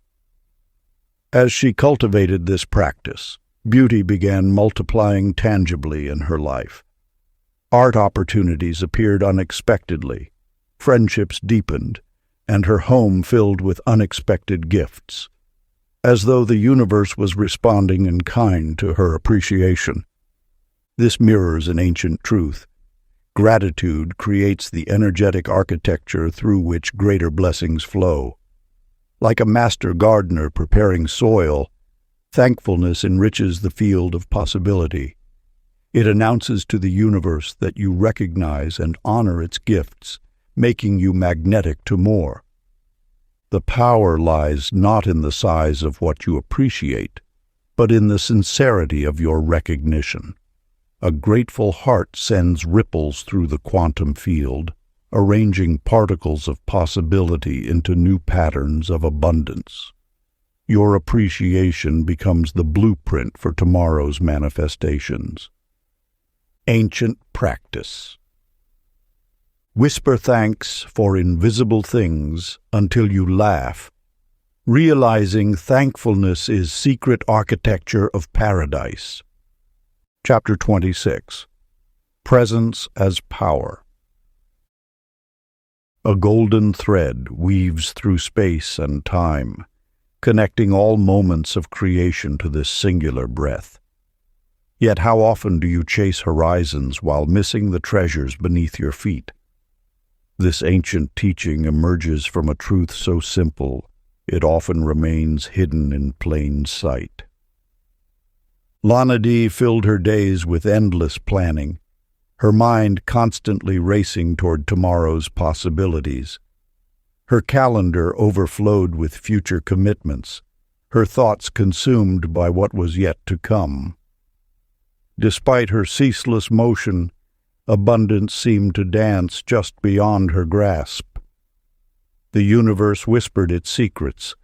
As she cultivated this practice, beauty began multiplying tangibly in her life. Art opportunities appeared unexpectedly, friendships deepened, and her home filled with unexpected gifts, as though the universe was responding in kind to her appreciation. This mirrors an ancient truth. Gratitude creates the energetic architecture through which greater blessings flow. Like a master gardener preparing soil, thankfulness enriches the field of possibility. It announces to the universe that you recognize and honor its gifts, making you magnetic to more. The power lies not in the size of what you appreciate, but in the sincerity of your recognition. A grateful heart sends ripples through the quantum field, arranging particles of possibility into new patterns of abundance. Your appreciation becomes the blueprint for tomorrow's manifestations. Ancient practice. Whisper thanks for invisible things until you laugh, realizing thankfulness is secret architecture of paradise. Chapter 26. Presence as Power. A golden thread weaves through space and time, connecting all moments of creation to this singular breath. Yet how often do you chase horizons while missing the treasures beneath your feet? This ancient teaching emerges from a truth so simple, it often remains hidden in plain sight. Lana Dee filled her days with endless planning, her mind constantly racing toward tomorrow's possibilities. Her calendar overflowed with future commitments, her thoughts consumed by what was yet to come. Despite her ceaseless motion, abundance seemed to dance just beyond her grasp. The universe whispered its secrets,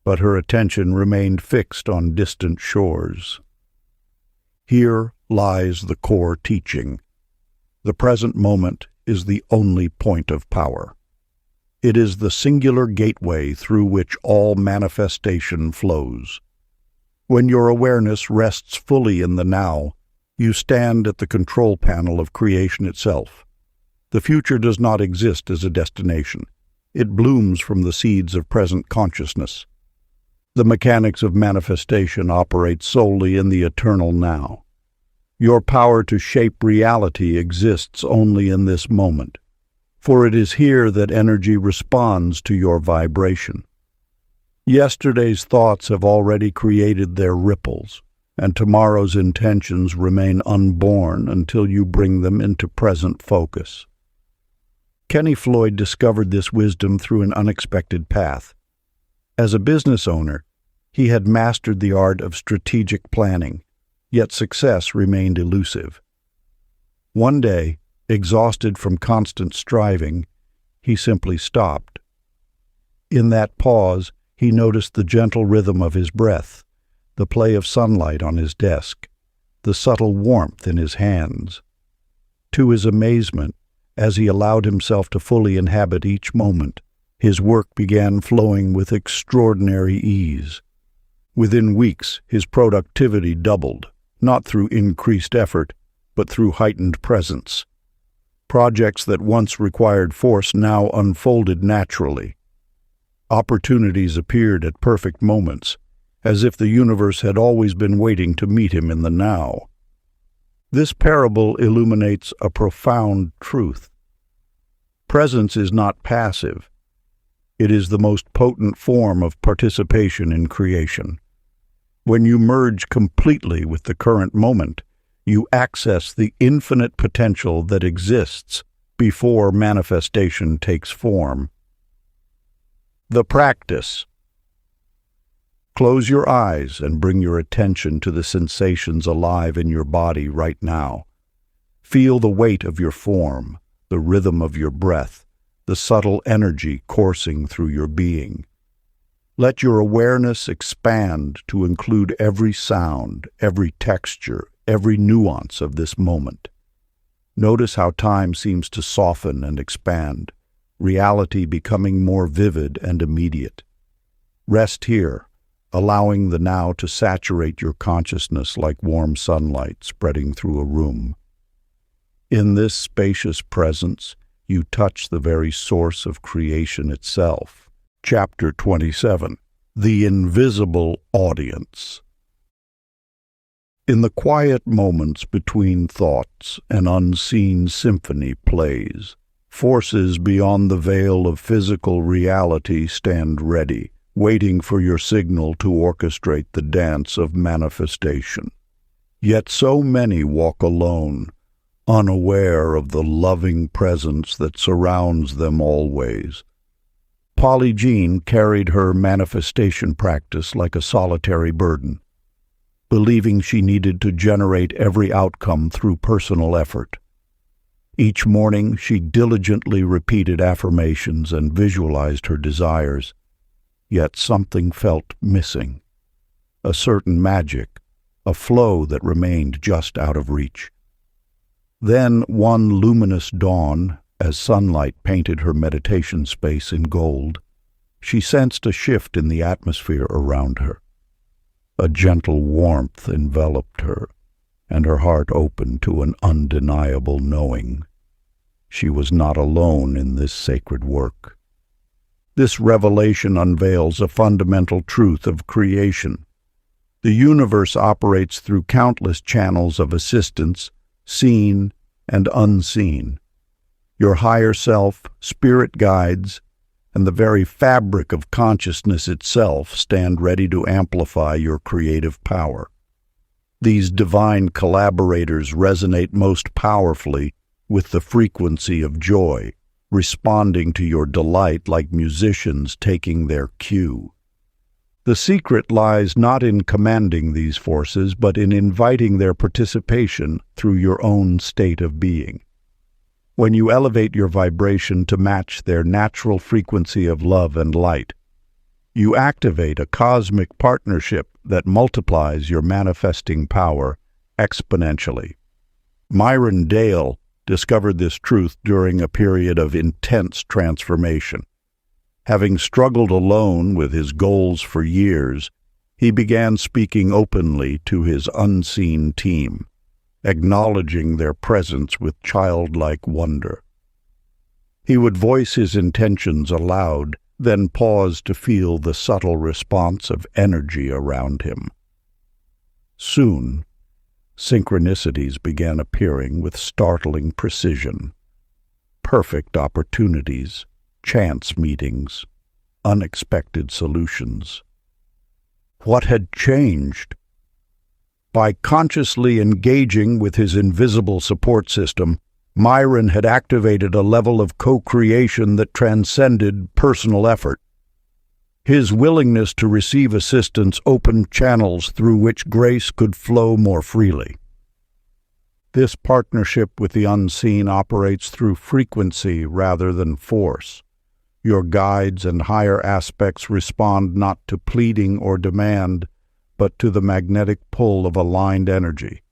but her attention remained fixed on distant shores. Here lies the core teaching. The present moment is the only point of power. It is the singular gateway through which all manifestation flows. When your awareness rests fully in the now, you stand at the control panel of creation itself. The future does not exist as a destination. It blooms from the seeds of present consciousness. The mechanics of manifestation operate solely in the eternal now. Your power to shape reality exists only in this moment, for it is here that energy responds to your vibration. Yesterday's thoughts have already created their ripples, and tomorrow's intentions remain unborn until you bring them into present focus. Kenny Floyd discovered this wisdom through an unexpected path. As a business owner, he had mastered the art of strategic planning, yet success remained elusive. One day, exhausted from constant striving, he simply stopped. In that pause, he noticed the gentle rhythm of his breath, the play of sunlight on his desk, the subtle warmth in his hands. To his amazement, as he allowed himself to fully inhabit each moment, his work began flowing with extraordinary ease. Within weeks, his productivity doubled, not through increased effort, but through heightened presence. Projects that once required force now unfolded naturally. Opportunities appeared at perfect moments, as if the universe had always been waiting to meet him in the now. This parable illuminates a profound truth. Presence is not passive. It is the most potent form of participation in creation. When you merge completely with the current moment, you access the infinite potential that exists before manifestation takes form. The practice. Close your eyes and bring your attention to the sensations alive in your body right now. Feel the weight of your form, the rhythm of your breath, the subtle energy coursing through your being. Let your awareness expand to include every sound, every texture, every nuance of this moment. Notice how time seems to soften and expand, reality becoming more vivid and immediate. Rest here, allowing the now to saturate your consciousness like warm sunlight spreading through a room. In this spacious presence, you touch the very source of creation itself. Chapter 27. The Invisible Audience. In the quiet moments between thoughts, an unseen symphony plays. Forces beyond the veil of physical reality stand ready, waiting for your signal to orchestrate the dance of manifestation. Yet so many walk alone, unaware of the loving presence that surrounds them always. Polly Jean carried her manifestation practice like a solitary burden, believing she needed to generate every outcome through personal effort. Each morning, she diligently repeated affirmations and visualized her desires, yet something felt missing. A certain magic, a flow that remained just out of reach. Then, one luminous dawn, as sunlight painted her meditation space in gold, she sensed a shift in the atmosphere around her. A gentle warmth enveloped her, and her heart opened to an undeniable knowing. She was not alone in this sacred work. This revelation unveils a fundamental truth of creation. The universe operates through countless channels of assistance, seen and unseen. Your higher self, spirit guides, and the very fabric of consciousness itself stand ready to amplify your creative power. These divine collaborators resonate most powerfully with the frequency of joy, responding to your delight like musicians taking their cue. The secret lies not in commanding these forces, but in inviting their participation through your own state of being. When you elevate your vibration to match their natural frequency of love and light, you activate a cosmic partnership that multiplies your manifesting power exponentially. Myron Dale discovered this truth during a period of intense transformation. Having struggled alone with his goals for years, he began speaking openly to his unseen team, acknowledging their presence with childlike wonder. He would voice his intentions aloud, then pause to feel the subtle response of energy around him. Soon, synchronicities began appearing with startling precision. Perfect opportunities, chance meetings, unexpected solutions. What had changed? By consciously engaging with his invisible support system, Myron had activated a level of co-creation that transcended personal effort. His willingness to receive assistance opened channels through which grace could flow more freely. This partnership with the unseen operates through frequency rather than force. Your guides and higher aspects respond not to pleading or demand, but to the magnetic pull of aligned energy.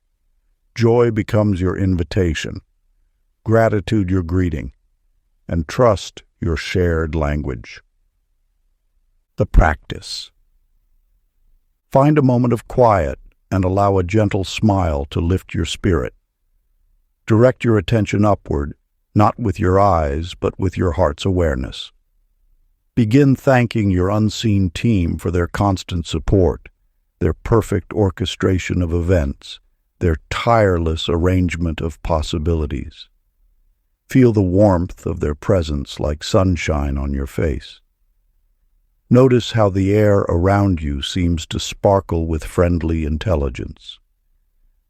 Joy becomes your invitation, gratitude your greeting, and trust your shared language. The practice. Find a moment of quiet and allow a gentle smile to lift your spirit. Direct your attention upward, not with your eyes, but with your heart's awareness. Begin thanking your unseen team for their constant support, their perfect orchestration of events, their tireless arrangement of possibilities. Feel the warmth of their presence like sunshine on your face. Notice how the air around you seems to sparkle with friendly intelligence.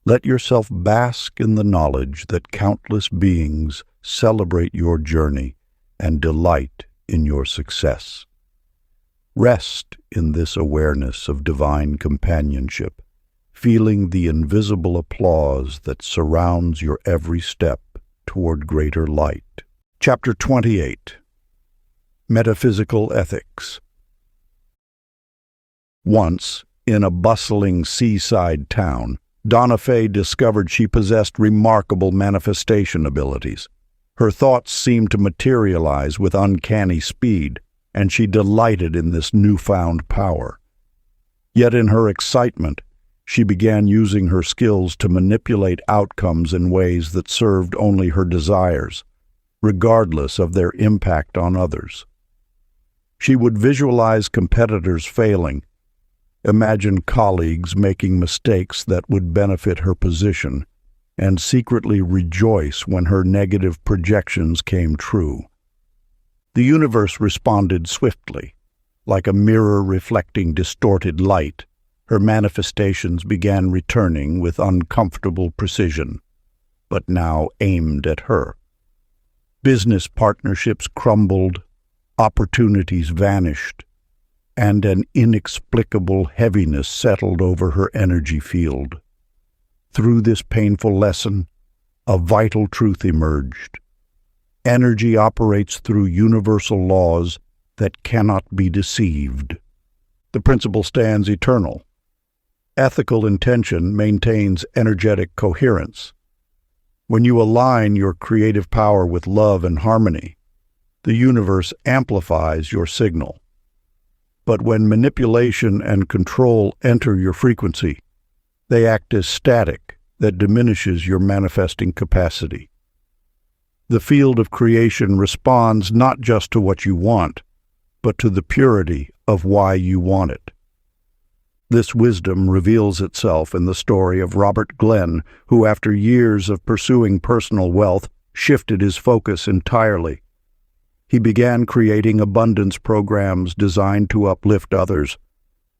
Let yourself bask in the knowledge that countless beings celebrate your journey and delight in your success. Rest in this awareness of divine companionship, feeling the invisible applause that surrounds your every step toward greater light. Chapter 28. Metaphysical Ethics. Once, in a bustling seaside town, Donna Fay discovered she possessed remarkable manifestation abilities. Her thoughts seemed to materialize with uncanny speed, and she delighted in this newfound power. Yet in her excitement, she began using her skills to manipulate outcomes in ways that served only her desires, regardless of their impact on others. She would visualize competitors failing, imagine colleagues making mistakes that would benefit her position, and secretly rejoice when her negative projections came true. The universe responded swiftly. Like a mirror reflecting distorted light, her manifestations began returning with uncomfortable precision, but now aimed at her. Business partnerships crumbled, opportunities vanished, and an inexplicable heaviness settled over her energy field. Through this painful lesson, a vital truth emerged. Energy operates through universal laws that cannot be deceived. The principle stands eternal. Ethical intention maintains energetic coherence. When you align your creative power with love and harmony, the universe amplifies your signal. But when manipulation and control enter your frequency, they act as static that diminishes your manifesting capacity. The field of creation responds not just to what you want, but to the purity of why you want it. This wisdom reveals itself in the story of Robert Glenn, who after years of pursuing personal wealth, shifted his focus entirely. He began creating abundance programs designed to uplift others,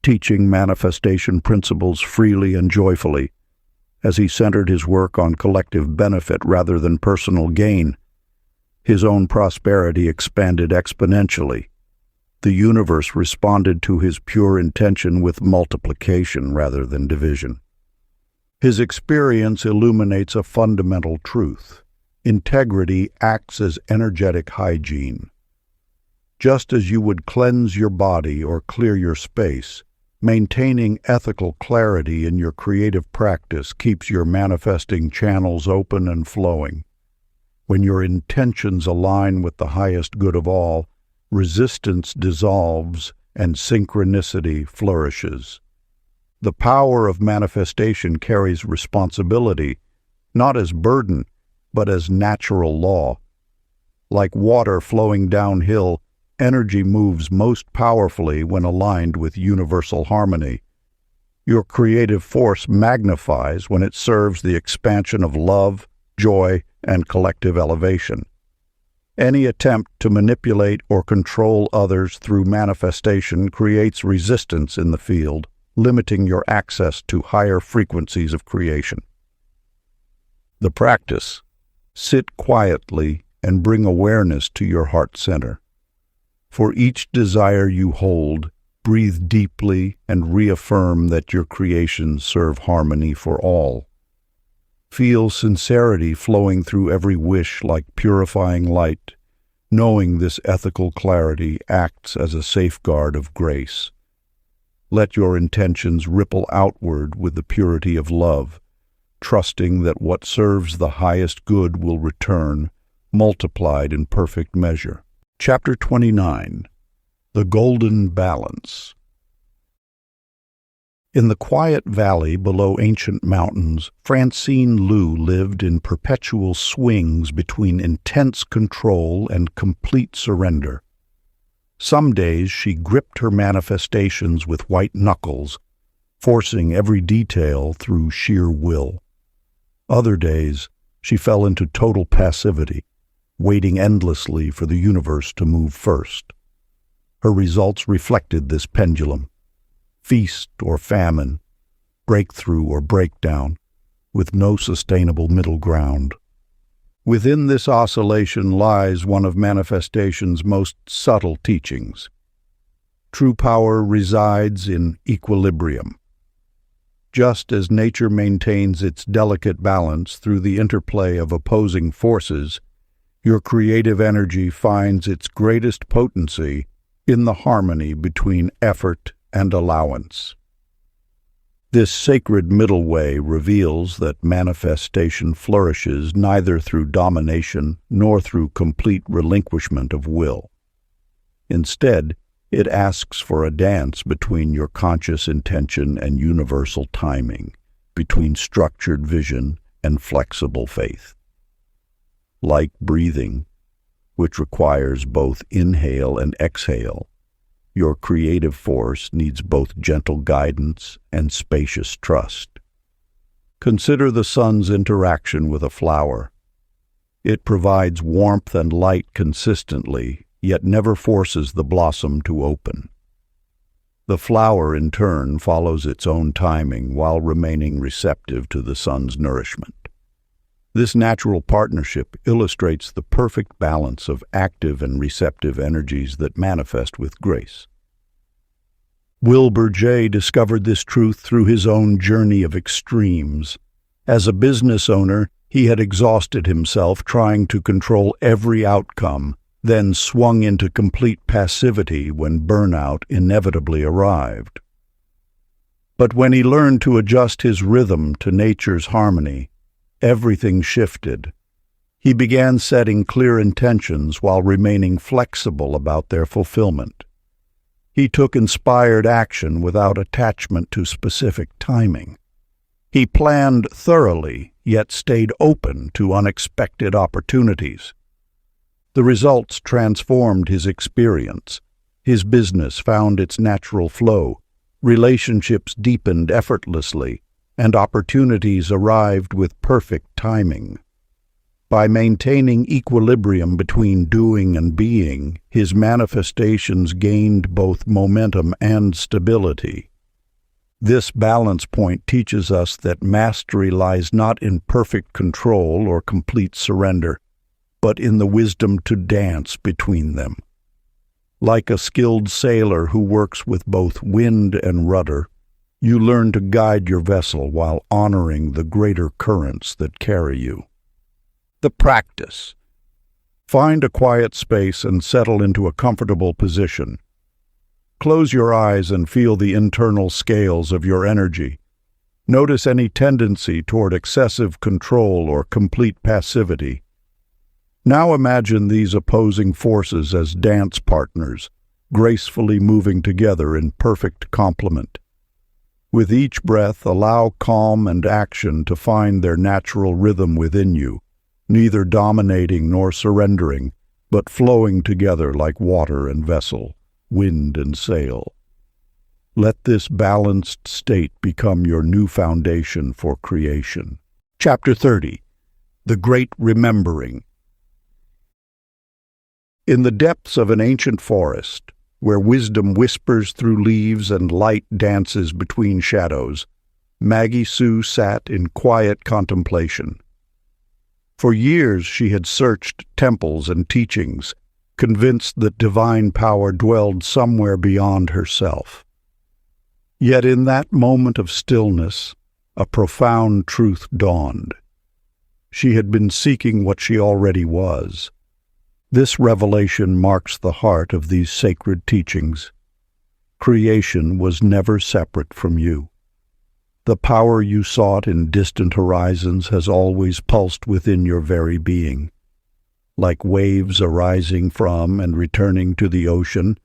teaching manifestation principles freely and joyfully. As he centered his work on collective benefit rather than personal gain, his own prosperity expanded exponentially. The universe responded to his pure intention with multiplication rather than division. His experience illuminates a fundamental truth. Integrity acts as energetic hygiene. Just as you would cleanse your body or clear your space, maintaining ethical clarity in your creative practice keeps your manifesting channels open and flowing. When your intentions align with the highest good of all, resistance dissolves and synchronicity flourishes. The power of manifestation carries responsibility, not as burden, but as natural law. Like water flowing downhill, energy moves most powerfully when aligned with universal harmony. Your creative force magnifies when it serves the expansion of love, joy, and collective elevation. Any attempt to manipulate or control others through manifestation creates resistance in the field, limiting your access to higher frequencies of creation. The practice: sit quietly and bring awareness to your heart center. For each desire you hold, breathe deeply and reaffirm that your creations serve harmony for all. Feel sincerity flowing through every wish like purifying light, knowing this ethical clarity acts as a safeguard of grace. Let your intentions ripple outward with the purity of love, trusting that what serves the highest good will return, multiplied in perfect measure. Chapter 29. The Golden Balance. In the quiet valley below ancient mountains, Francine Liu lived in perpetual swings between intense control and complete surrender. Some days she gripped her manifestations with white knuckles, forcing every detail through sheer will. Other days, she fell into total passivity, waiting endlessly for the universe to move first. Her results reflected this pendulum: feast or famine, breakthrough or breakdown, with no sustainable middle ground. Within this oscillation lies one of manifestation's most subtle teachings. True power resides in equilibrium. Just as nature maintains its delicate balance through the interplay of opposing forces, your creative energy finds its greatest potency in the harmony between effort and allowance. This sacred middle way reveals that manifestation flourishes neither through domination nor through complete relinquishment of will. Instead, it asks for a dance between your conscious intention and universal timing, between structured vision and flexible faith. Like breathing, which requires both inhale and exhale, your creative force needs both gentle guidance and spacious trust. Consider the sun's interaction with a flower. It provides warmth and light consistently, yet never forces the blossom to open. The flower, in turn, follows its own timing while remaining receptive to the sun's nourishment. This natural partnership illustrates the perfect balance of active and receptive energies that manifest with grace. Wilbur J. discovered this truth through his own journey of extremes. As a business owner, he had exhausted himself trying to control every outcome, then swung into complete passivity when burnout inevitably arrived. But when he learned to adjust his rhythm to nature's harmony, everything shifted. He began setting clear intentions while remaining flexible about their fulfillment. He took inspired action without attachment to specific timing. He planned thoroughly, yet stayed open to unexpected opportunities. The results transformed his experience. His business found its natural flow, relationships deepened effortlessly, and opportunities arrived with perfect timing. By maintaining equilibrium between doing and being, his manifestations gained both momentum and stability. This balance point teaches us that mastery lies not in perfect control or complete surrender, but in the wisdom to dance between them. Like a skilled sailor who works with both wind and rudder, you learn to guide your vessel while honoring the greater currents that carry you. The practice. Find a quiet space and settle into a comfortable position. Close your eyes and feel the internal scales of your energy. Notice any tendency toward excessive control or complete passivity. Now imagine these opposing forces as dance partners, gracefully moving together in perfect complement. With each breath, allow calm and action to find their natural rhythm within you, neither dominating nor surrendering, but flowing together like water and vessel, wind and sail. Let this balanced state become your new foundation for creation. Chapter 30. The Great Remembering. In the depths of an ancient forest, where wisdom whispers through leaves and light dances between shadows, Maggie Sue sat in quiet contemplation. For years she had searched temples and teachings, convinced that divine power dwelled somewhere beyond herself. Yet in that moment of stillness, a profound truth dawned. She had been seeking what she already was. This revelation marks the heart of these sacred teachings. Creation was never separate from you. The power you sought in distant horizons has always pulsed within your very being. Like waves arising from and returning to the ocean,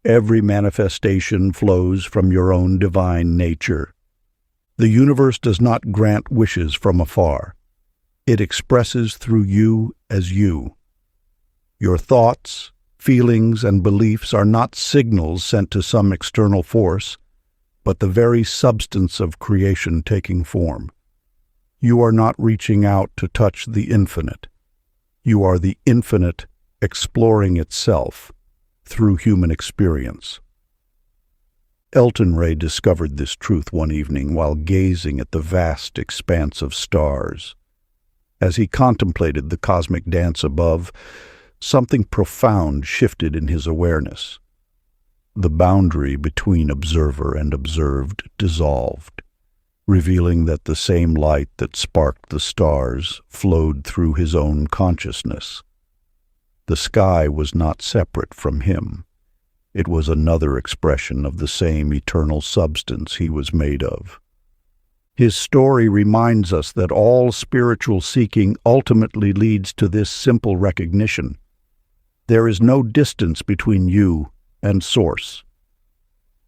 every manifestation flows from your own divine nature. The universe does not grant wishes from afar. It expresses through you as you. Your thoughts, feelings, and beliefs are not signals sent to some external force, but the very substance of creation taking form. You are not reaching out to touch the infinite. You are the infinite exploring itself through human experience. Elton Ray discovered this truth one evening while gazing at the vast expanse of stars. As he contemplated the cosmic dance above, something profound shifted in his awareness. The boundary between observer and observed dissolved, revealing that the same light that sparked the stars flowed through his own consciousness. The sky was not separate from him. It was another expression of the same eternal substance he was made of. His story reminds us that all spiritual seeking ultimately leads to this simple recognition. There is no distance between you and Source.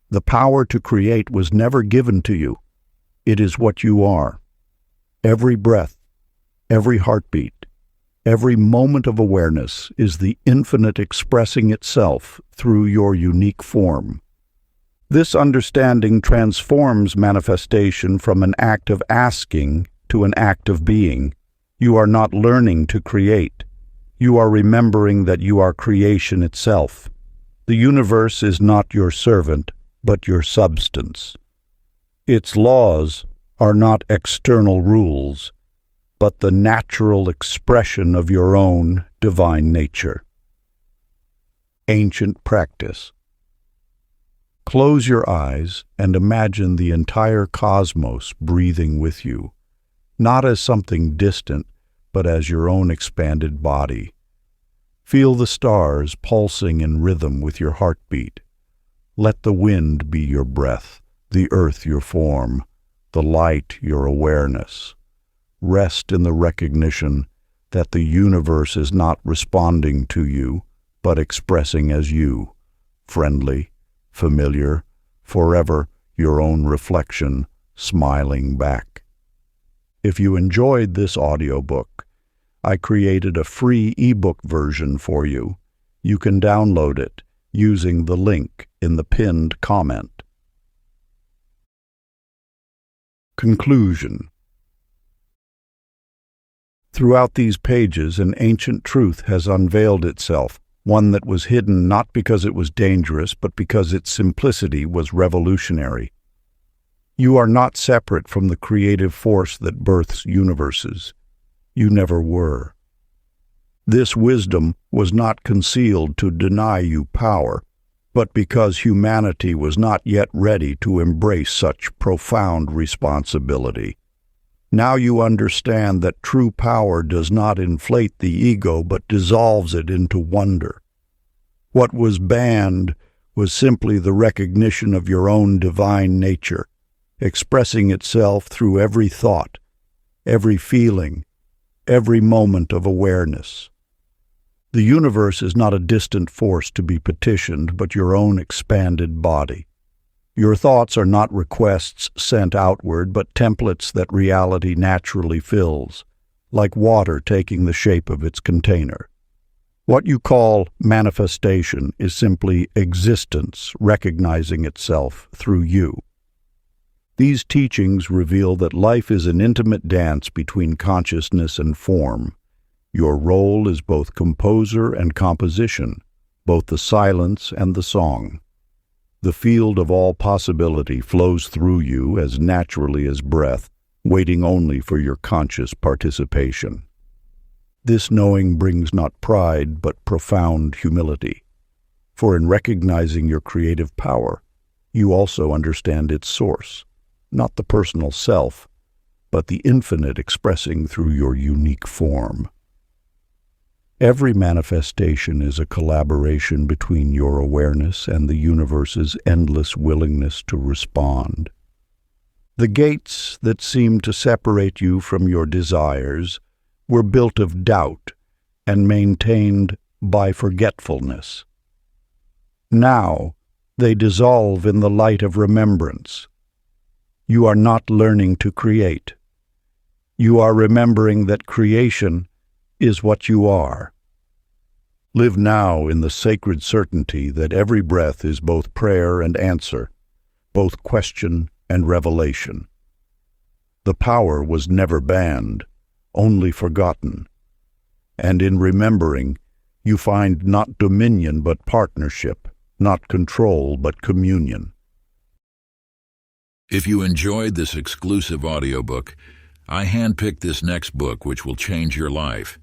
The power to create was never given to you. It is what you are. Every breath, every heartbeat, every moment of awareness is the infinite expressing itself through your unique form. This understanding transforms manifestation from an act of asking to an act of being. You are not learning to create. You are remembering that you are creation itself. The universe is not your servant, but your substance. Its laws are not external rules, but the natural expression of your own divine nature. Ancient practice. Close your eyes and imagine the entire cosmos breathing with you, not as something distant, but as your own expanded body. Feel the stars pulsing in rhythm with your heartbeat. Let the wind be your breath, the earth your form, the light your awareness. Rest in the recognition that the universe is not responding to you, but expressing as you, friendly, familiar, forever your own reflection, smiling back. If you enjoyed this audiobook, I created a free ebook version for you. You can download it using the link in the pinned comment. Conclusion. Throughout these pages, an ancient truth has unveiled itself, one that was hidden not because it was dangerous, but because its simplicity was revolutionary. You are not separate from the creative force that births universes. You never were. This wisdom was not concealed to deny you power, but because humanity was not yet ready to embrace such profound responsibility. Now you understand that true power does not inflate the ego, but dissolves it into wonder. What was banned was simply the recognition of your own divine nature, expressing itself through every thought, every feeling, every moment of awareness. The universe is not a distant force to be petitioned, but your own expanded body. Your thoughts are not requests sent outward, but templates that reality naturally fills, like water taking the shape of its container. What you call manifestation is simply existence recognizing itself through you. These teachings reveal that life is an intimate dance between consciousness and form. Your role is both composer and composition, both the silence and the song. The field of all possibility flows through you as naturally as breath, waiting only for your conscious participation. This knowing brings not pride, but profound humility. For in recognizing your creative power, you also understand its source, not the personal self, but the infinite expressing through your unique form. Every manifestation is a collaboration between your awareness and the universe's endless willingness to respond. The gates that seem to separate you from your desires were built of doubt and maintained by forgetfulness. Now they dissolve in the light of remembrance. You are not learning to create. You are remembering that creation is what you are. Live now in the sacred certainty that every breath is both prayer and answer, both question and revelation. The power was never banned, only forgotten. And in remembering, you find not dominion but partnership, not control but communion. If you enjoyed this exclusive audiobook, I handpicked this next book which will change your life.